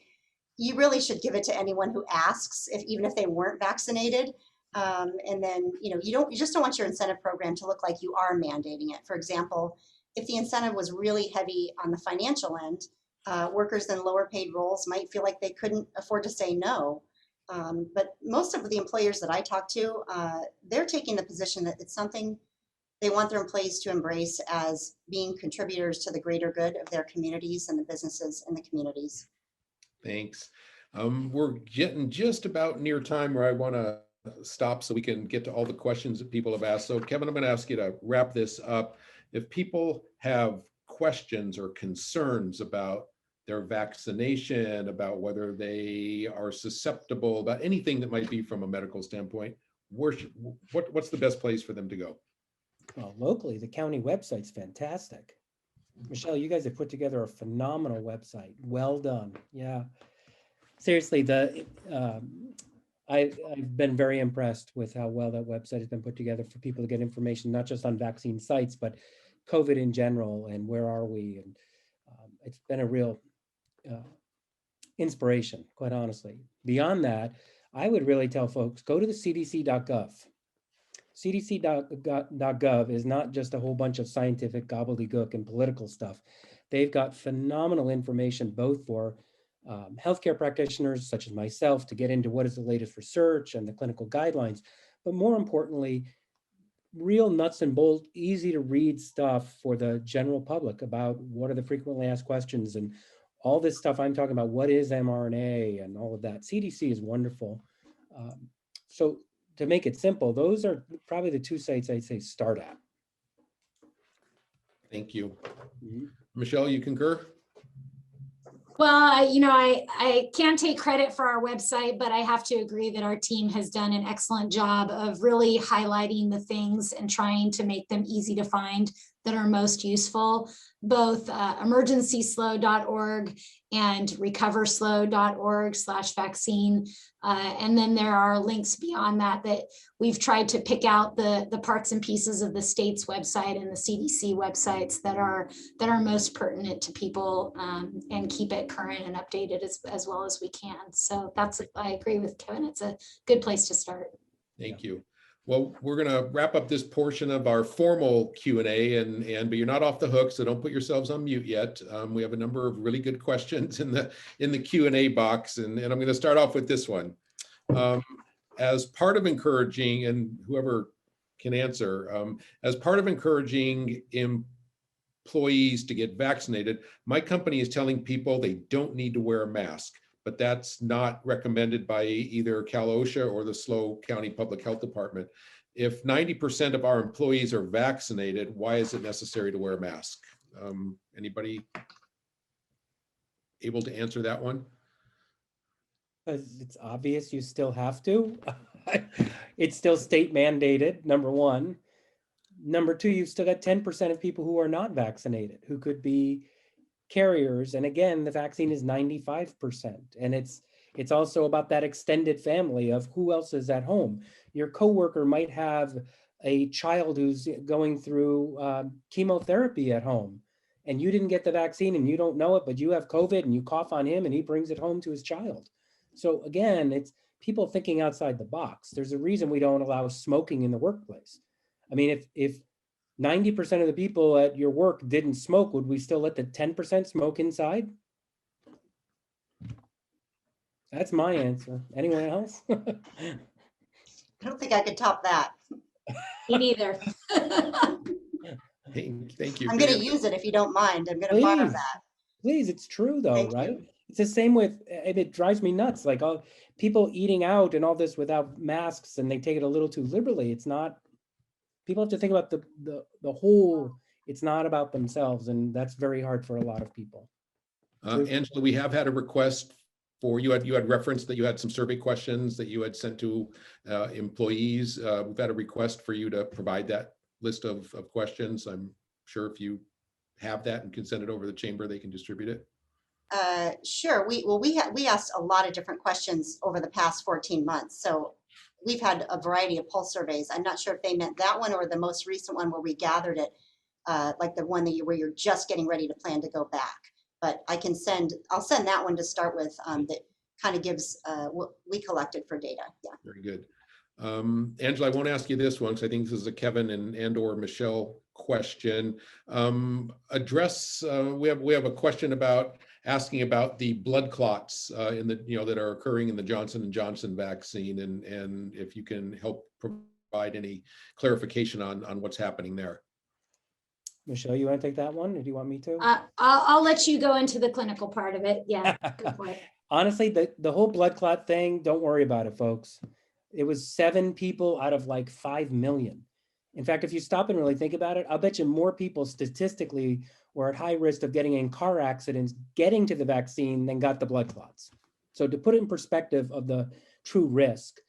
you really should give it to anyone who asks, even if they weren't vaccinated. And then, you just don't want your incentive program to look like you are mandating it. For example, if the incentive was really heavy on the financial end, workers in lower paid roles might feel like they couldn't afford to say no. But most of the employers that I talk to, they're taking the position that it's something they want their employees to embrace as being contributors to the greater good of their communities and the businesses in the communities. Thanks. We're getting just about near time where I want to stop so we can get to all the questions that people have asked. So Kevin, I'm going to ask you to wrap this up. If people have questions or concerns about their vaccination, about whether they are susceptible, about anything that might be from a medical standpoint, what's the best place for them to go? Well, locally, the county website's fantastic. Michelle, you guys have put together a phenomenal website. Well done. Yeah. Seriously, I've been very impressed with how well that website has been put together for people to get information, not just on vaccine sites, but COVID in general and where are we. And it's been a real inspiration, quite honestly. Beyond that, I would really tell folks, go to the cdc.gov. cdc.gov is not just a whole bunch of scientific gobbledygook and political stuff. They've got phenomenal information both for healthcare practitioners such as myself to get into what is the latest research and the clinical guidelines, but more importantly, real nuts and bolts, easy to read stuff for the general public about what are the frequently asked questions and all this stuff I'm talking about. What is mRNA and all of that? CDC is wonderful. So to make it simple, those are probably the two sites I'd say start at. Thank you. Michelle, you concur? Well, I can't take credit for our website, but I have to agree that our team has done an excellent job of really highlighting the things and trying to make them easy to find that are most useful. Both emergencyslow.org and recoverslow.org/vaccine. And then there are links beyond that we've tried to pick out the parts and pieces of the state's website and the CDC websites that are most pertinent to people, and keep it current and updated as well as we can. So I agree with Kevin. It's a good place to start. Thank you. Well, we're going to wrap up this portion of our formal Q&A, but you're not off the hook, so don't put yourselves on mute yet. We have a number of really good questions in the Q&A box, and I'm going to start off with this one. As part of encouraging, and whoever can answer, as part of encouraging employees to get vaccinated, my company is telling people they don't need to wear a mask, but that's not recommended by either Cal OSHA or the SLO County Public Health Department. If 90% of our employees are vaccinated, why is it necessary to wear a mask? Anybody able to answer that one? Because it's obvious you still have to. It's still state mandated, number one. Number two, you've still got 10% of people who are not vaccinated, who could be carriers. And again, the vaccine is 95%. And it's also about that extended family of who else is at home. Your coworker might have a child who's going through chemotherapy at home, and you didn't get the vaccine and you don't know it, but you have COVID and you cough on him and he brings it home to his child. So again, it's people thinking outside the box. There's a reason we don't allow smoking in the workplace. I mean, if 90% of the people at your work didn't smoke, would we still let the 10% smoke inside? That's my answer. Anyone else? I don't think I could top that. Me neither. Thank you. I'm going to use it if you don't mind. I'm going to borrow that. Please, it's true though, Thank right? you. It's the same with, and it drives me nuts, like all people eating out and all this without masks, and they take it a little too liberally. It's not, people have to think about the whole, it's not about themselves, and that's very hard for a lot of people. Angela, we have had a request for you had referenced that you had some survey questions that you had sent to employees. We've had a request for you to provide that list of questions. I'm sure if you have that and can send it over to the chamber, they can distribute it. Sure. We asked a lot of different questions over the past 14 months. So we've had a variety of pulse surveys. I'm not sure if they meant that one or the most recent one where we gathered it, like the one where you're just getting ready to plan to go back. But I'll send that one to start with, that kind of gives what we collected for data. Yeah. Very good. Angela, I won't ask you this one because I think this is a Kevin and or Michelle question. We have a question asking about the blood clots that are occurring in the Johnson & Johnson vaccine, and if you can help provide any clarification on what's happening there. Michelle, you want to take that one, or do you want me to? I'll let you go into the clinical part of it. Yeah, go for it. Honestly, the whole blood clot thing, don't worry about it, folks. It was 7 people out of like 5 million. In fact, if you stop and really think about it, I'll bet you more people statistically were at high risk of getting in car accidents, getting to the vaccine than got the blood clots. So to put it in perspective of the true risk,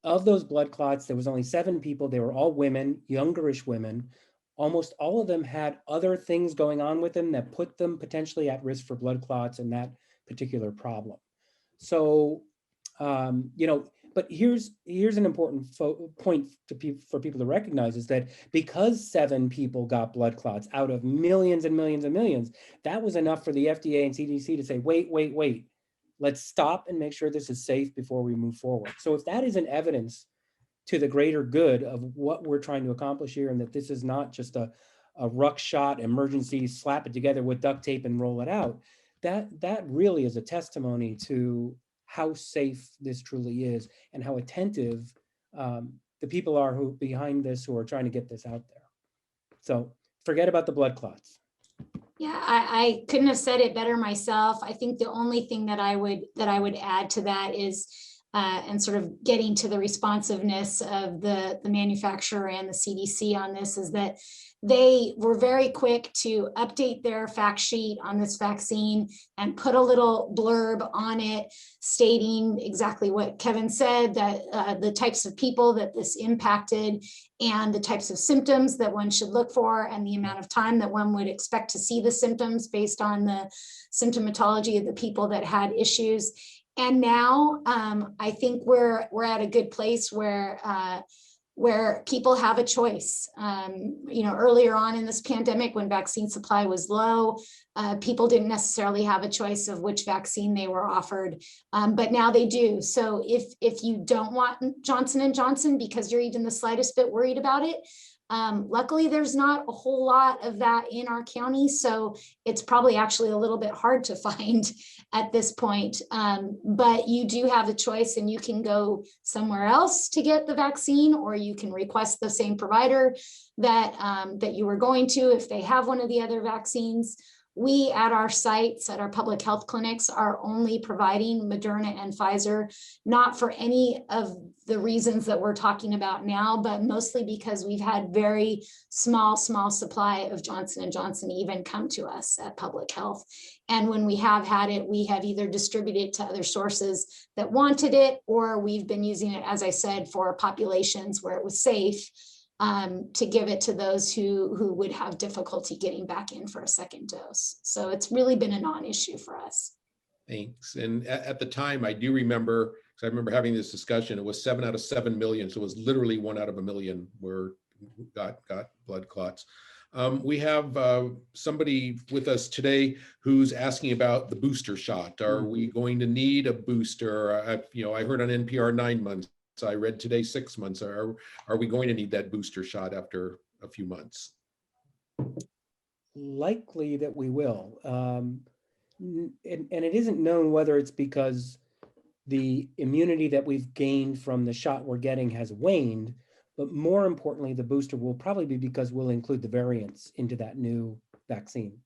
of those blood clots, there was only 7 people. They were all women, youngerish women. almost all of them had other things going on with them that put them potentially at risk for blood clots and that particular problem. So, but here's an important point for people to recognize is that because 7 people got blood clots out of millions and millions and millions, that was enough for the FDA and CDC to say, wait, let's stop and make sure this is safe before we move forward. So if that isn't evidence to the greater good of what we're trying to accomplish here, and that this is not just a ruck shot emergency, slap it together with duct tape and roll it out, that really is a testimony to how safe this truly is and how attentive the people are who behind this who are trying to get this out there. So forget about the blood clots. Yeah, I couldn't have said it better myself. I think the only thing that I would add to that is, and sort of getting to the responsiveness of the manufacturer and the CDC on this, is that they were very quick to update their fact sheet on this vaccine and put a little blurb on it stating exactly what Kevin said, that the types of people that this impacted and the types of symptoms that one should look for and the amount of time that one would expect to see the symptoms based on the symptomatology of the people that had issues. And now I think we're at a good place where people have a choice. Earlier on in this pandemic, when vaccine supply was low, people didn't necessarily have a choice of which vaccine they were offered, but now they do. So if you don't want Johnson & Johnson because you're even the slightest bit worried about it, luckily there's not a whole lot of that in our county. So it's probably actually a little bit hard to find at this point, but you do have a choice, and you can go somewhere else to get the vaccine, or you can request the same provider that you were going to if they have one of the other vaccines. We at our sites, at our public health clinics, are only providing Moderna and Pfizer, not for any of the reasons that we're talking about now, but mostly because we've had very small supply of Johnson & Johnson even come to us at public health. And when we have had it, we have either distributed it to other sources that wanted it, or we've been using it, as I said, for populations where it was safe, to give it to those who would have difficulty getting back in for a second dose. So it's really been a non-issue for us. Thanks. And at the time, I do remember, because I remember having this discussion, it was 7 out of 7 million. So it was literally 1 out of a million got blood clots. We have somebody with us today who's asking about the booster shot. Are we going to need a booster? I heard on NPR 9 months. I read today 6 months. Are we going to need that booster shot after a few months? Likely that we will. And it isn't known whether it's because the immunity that we've gained from the shot we're getting has waned, but more importantly, the booster will probably be because we'll include the variants into that new vaccine.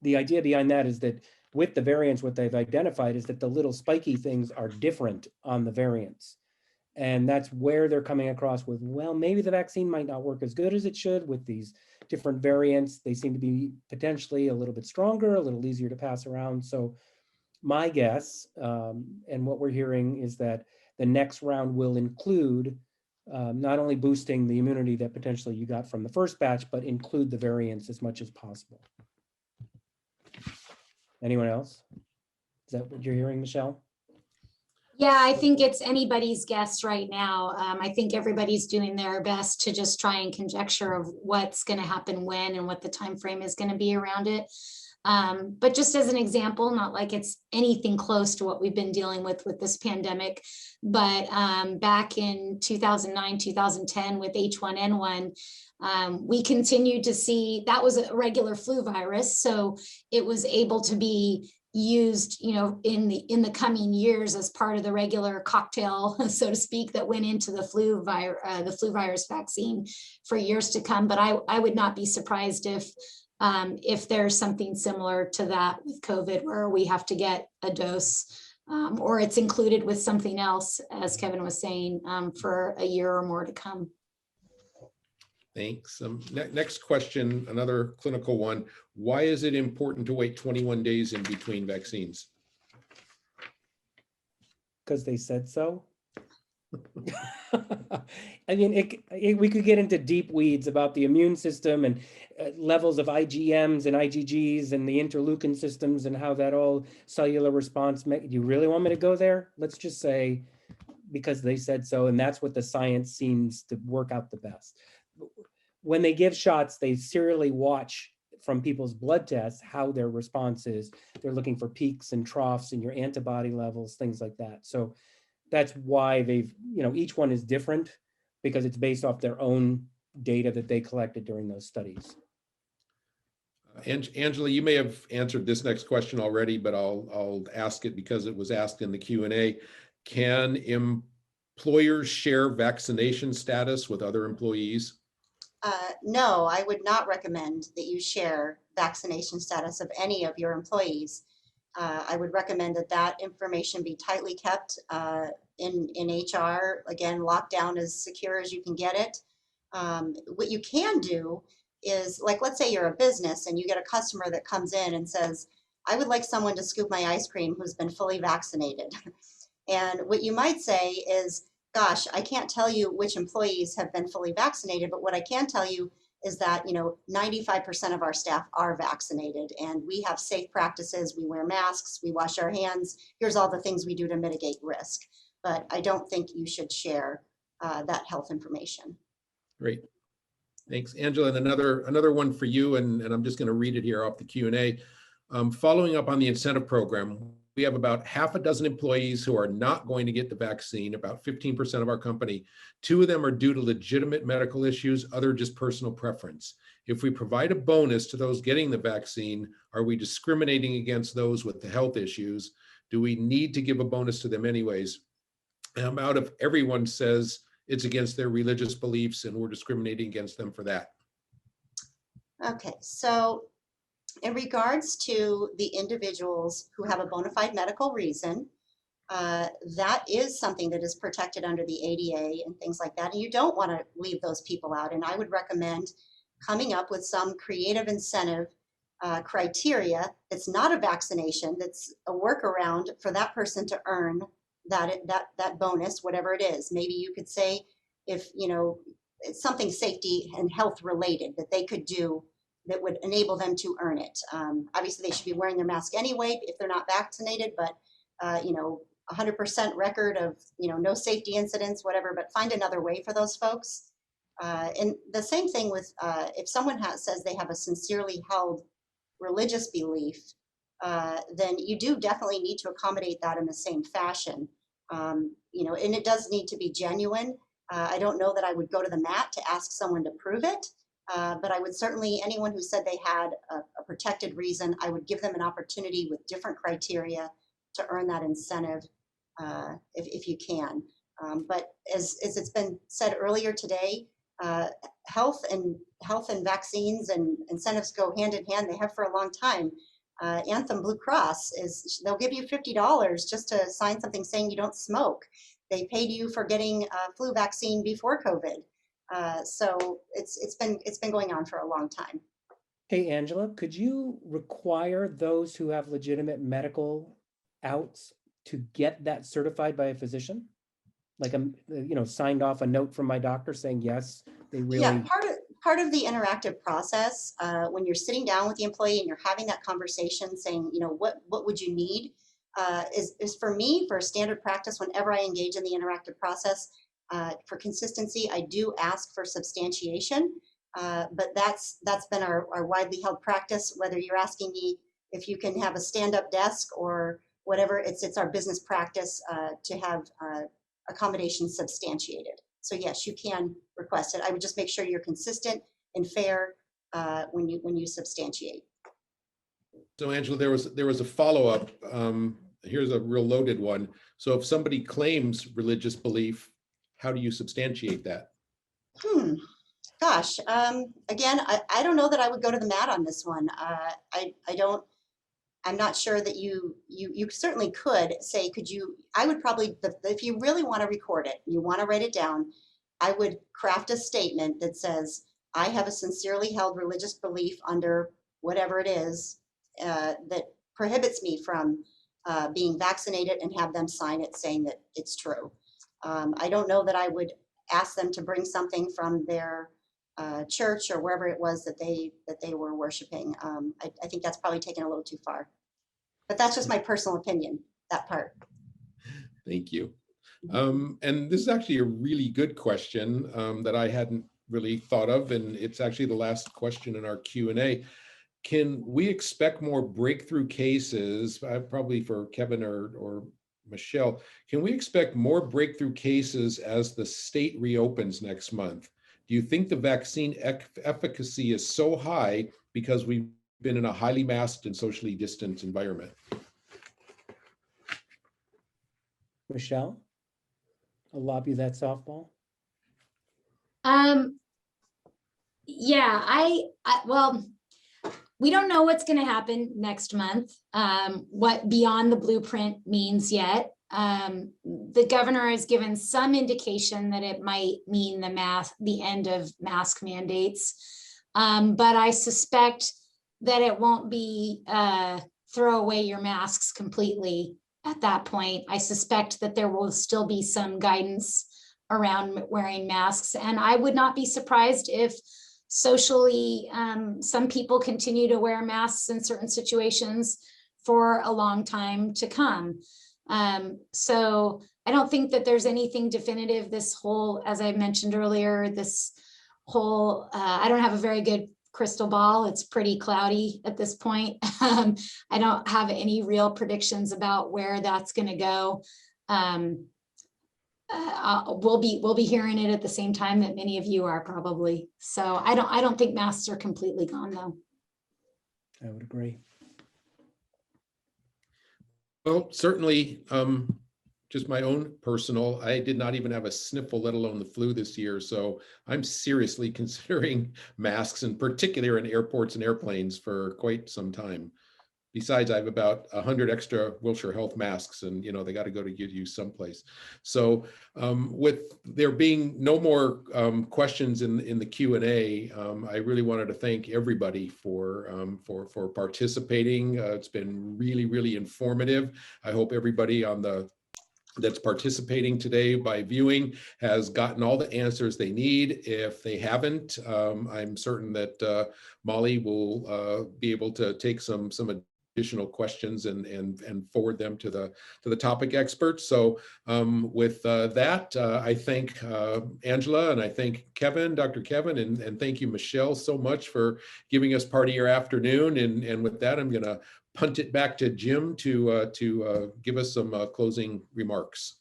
The idea behind that is that with the variants, what they've identified is that the little spiky things are different on the variants. And that's where they're coming across with, well, maybe the vaccine might not work as good as it should with these different variants. They seem to be potentially a little bit stronger, a little easier to pass around. So my guess, and what we're hearing, is that the next round will include not only boosting the immunity that potentially you got from the first batch, but include the variants as much as possible. Anyone else? Is that what you're hearing, Michelle? Yeah, I think it's anybody's guess right now. I think everybody's doing their best to just try and conjecture of what's going to happen when and what the time frame is going to be around it. But just as an example, not like it's anything close to what we've been dealing with this pandemic, but back in 2009, 2010 with H1N1, we continued to see that was a regular flu virus. So it was able to be used, in the coming years as part of the regular cocktail, so to speak, that went into the flu virus vaccine for years to come. But I would not be surprised if there's something similar to that with COVID, where we have to get a dose, or it's included with something else, as Kevin was saying, for a year or more to come. Thanks. Next question, another clinical one. Why is it important to wait 21 days in between vaccines? Because they said so. I mean, we could get into deep weeds about the immune system and levels of IgMs and IgGs and the interleukin systems and how that all cellular response. Do you really want me to go there? Let's just say because they said so, and that's what the science seems to work out the best. When they give shots, they serially watch from people's blood tests how their response is. They're looking for peaks and troughs in your antibody levels, things like that. So that's why they've, each one is different because it's based off their own data that they collected during those studies. Angela, you may have answered this next question already, but I'll ask it because it was asked in the Q&A. Can employers share vaccination status with other employees? No, I would not recommend that you share vaccination status of any of your employees. I would recommend that information be tightly kept in HR, again, locked down as secure as you can get it. What you can do is, like, let's say you're a business and you get a customer that comes in and says, I would like someone to scoop my ice cream who's been fully vaccinated. And what you might say is, gosh, I can't tell you which employees have been fully vaccinated, but what I can tell you is that 95% of our staff are vaccinated, and we have safe practices. We wear masks, we wash our hands. Here's all the things we do to mitigate risk. But I don't think you should share that health information. Great. Thanks, Angela. And another one for you, and I'm just going to read it here off the Q&A. Following up on the incentive program, we have about half a dozen employees who are not going to get the vaccine, about 15% of our company. 2 of them are due to legitimate medical issues, other just personal preference. If we provide a bonus to those getting the vaccine, are we discriminating against those with the health issues? Do we need to give a bonus to them anyways? And out of everyone says it's against their religious beliefs and we're discriminating against them for that. Okay, so in regards to the individuals who have a bona fide medical reason, that is something that is protected under the ADA and things like that. And you don't want to leave those people out. And I would recommend coming up with some creative incentive criteria. It's not a vaccination, that's a workaround for that person to earn that bonus, whatever it is. Maybe you could say, if it's something safety and health related that they could do that would enable them to earn it. Obviously, they should be wearing their mask anyway if they're not vaccinated, but 100% record of no safety incidents, whatever. But find another way for those folks. And the same thing with if someone says they have a sincerely held religious belief, then you do definitely need to accommodate that in the same fashion. And it does need to be genuine. I don't know that I would go to the mat to ask someone to prove it. But I would certainly, anyone who said they had a protected reason, I would give them an opportunity with different criteria to earn that incentive if you can. But as it's been said earlier today, health and vaccines and incentives go hand in hand. They have for a long time. Anthem Blue Cross they'll give you $50 just to sign something saying you don't smoke. They paid you for getting a flu vaccine before COVID. So it's been going on for a long time. Hey, Angela, could you require those who have legitimate medical outs to get that certified by a physician? Like signed off a note from my doctor saying, yes, they really. Yeah, part of the interactive process, when you're sitting down with the employee and you're having that conversation saying, what would you need, is for me, for standard practice, whenever I engage in the interactive process, for consistency, I do ask for substantiation, but that's been our widely held practice. Whether you're asking me if you can have a stand-up desk or whatever, it's our business practice to have accommodations substantiated. So yes, you can request it. I would just make sure you're consistent and fair when you substantiate. So Angela, there was a follow-up. Here's a real loaded one. So if somebody claims religious belief, how do you substantiate that? Gosh, again, I don't know that I would go to the mat on this one. I'm not sure that you certainly could say, I would probably, if you really want to record it, you want to write it down, I would craft a statement that says, I have a sincerely held religious belief under whatever it is that prohibits me from being vaccinated, and have them sign it saying that it's true. I don't know that I would asked them to bring something from their church or wherever it was that they were worshiping. I think that's probably taken a little too far. But that's just my personal opinion, that part. Thank you. And this is actually a really good question that I hadn't really thought of, and it's actually the last question in our Q&A. Can we expect more breakthrough cases, probably for Kevin or Michelle, can we expect more breakthrough cases as the state reopens next month? Do you think the vaccine efficacy is so high because we've been in a highly masked and socially distanced environment? Michelle, I'll lob you that softball. Yeah, well, we don't know what's going to happen next month, what beyond the blueprint means yet. The governor has given some indication that it might mean the end of mask mandates, but I suspect that it won't be throw away your masks completely at that point. I suspect that there will still be some guidance around wearing masks, and I would not be surprised if socially some people continue to wear masks in certain situations for a long time to come. So I don't think that there's anything definitive. This whole, as I mentioned earlier, this whole, I don't have a very good crystal ball. It's pretty cloudy at this point. I don't have any real predictions about where that's going to go. We'll be hearing it at the same time that many of you are probably. So I don't think masks are completely gone though. I would agree. Well, certainly, just my own personal, I did not even have a sniffle, let alone the flu this year. So I'm seriously considering masks, in particular in airports and airplanes, for quite some time. Besides, I have about 100 extra Wilshire Health masks, and they got to go to get used someplace. So with there being no more questions in the Q&A, I really wanted to thank everybody for participating. It's been really, really informative. I hope everybody that's participating today by viewing has gotten all the answers they need. If they haven't, I'm certain that Molly will be able to take some additional questions and forward them to the topic experts. So with that, I thank Angela, and I thank Kevin, Dr. Kevin, and thank you, Michelle, so much for giving us part of your afternoon. And with that, I'm going to punt it back to Jim to give us some closing remarks.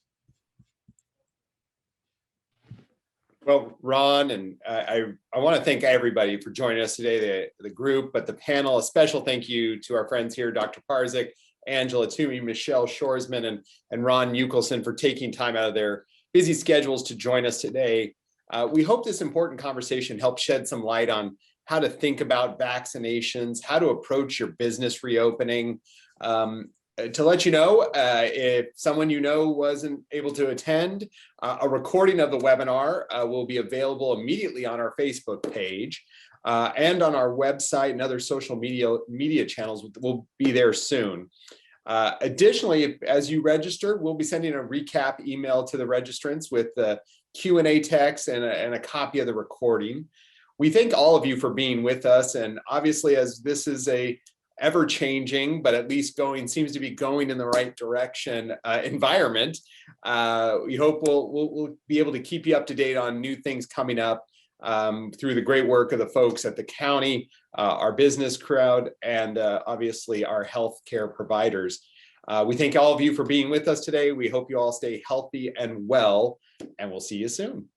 Well, Ron, and I want to thank everybody for joining us today, the group, but the panel. A special thank you to our friends here, Dr. Parzych, Angela Toomey, Michelle Shoresman, and Ron Euchlesson for taking time out of their busy schedules to join us today. We hope this important conversation helps shed some light on how to think about vaccinations, how to approach your business reopening. To let you know, if someone wasn't able to attend, a recording of the webinar will be available immediately on our Facebook page and on our website, and other social media channels will be there soon. Additionally, as you register, we'll be sending a recap email to the registrants with the Q&A text and a copy of the recording. We thank all of you for being with us, and obviously, as this is a ever-changing, but at least seems to be going in the right direction environment, we hope we'll be able to keep you up to date on new things coming up through the great work of the folks at the county, our business crowd, and obviously our healthcare providers. We thank all of you for being with us today. We hope you all stay healthy and well, and we'll see you soon.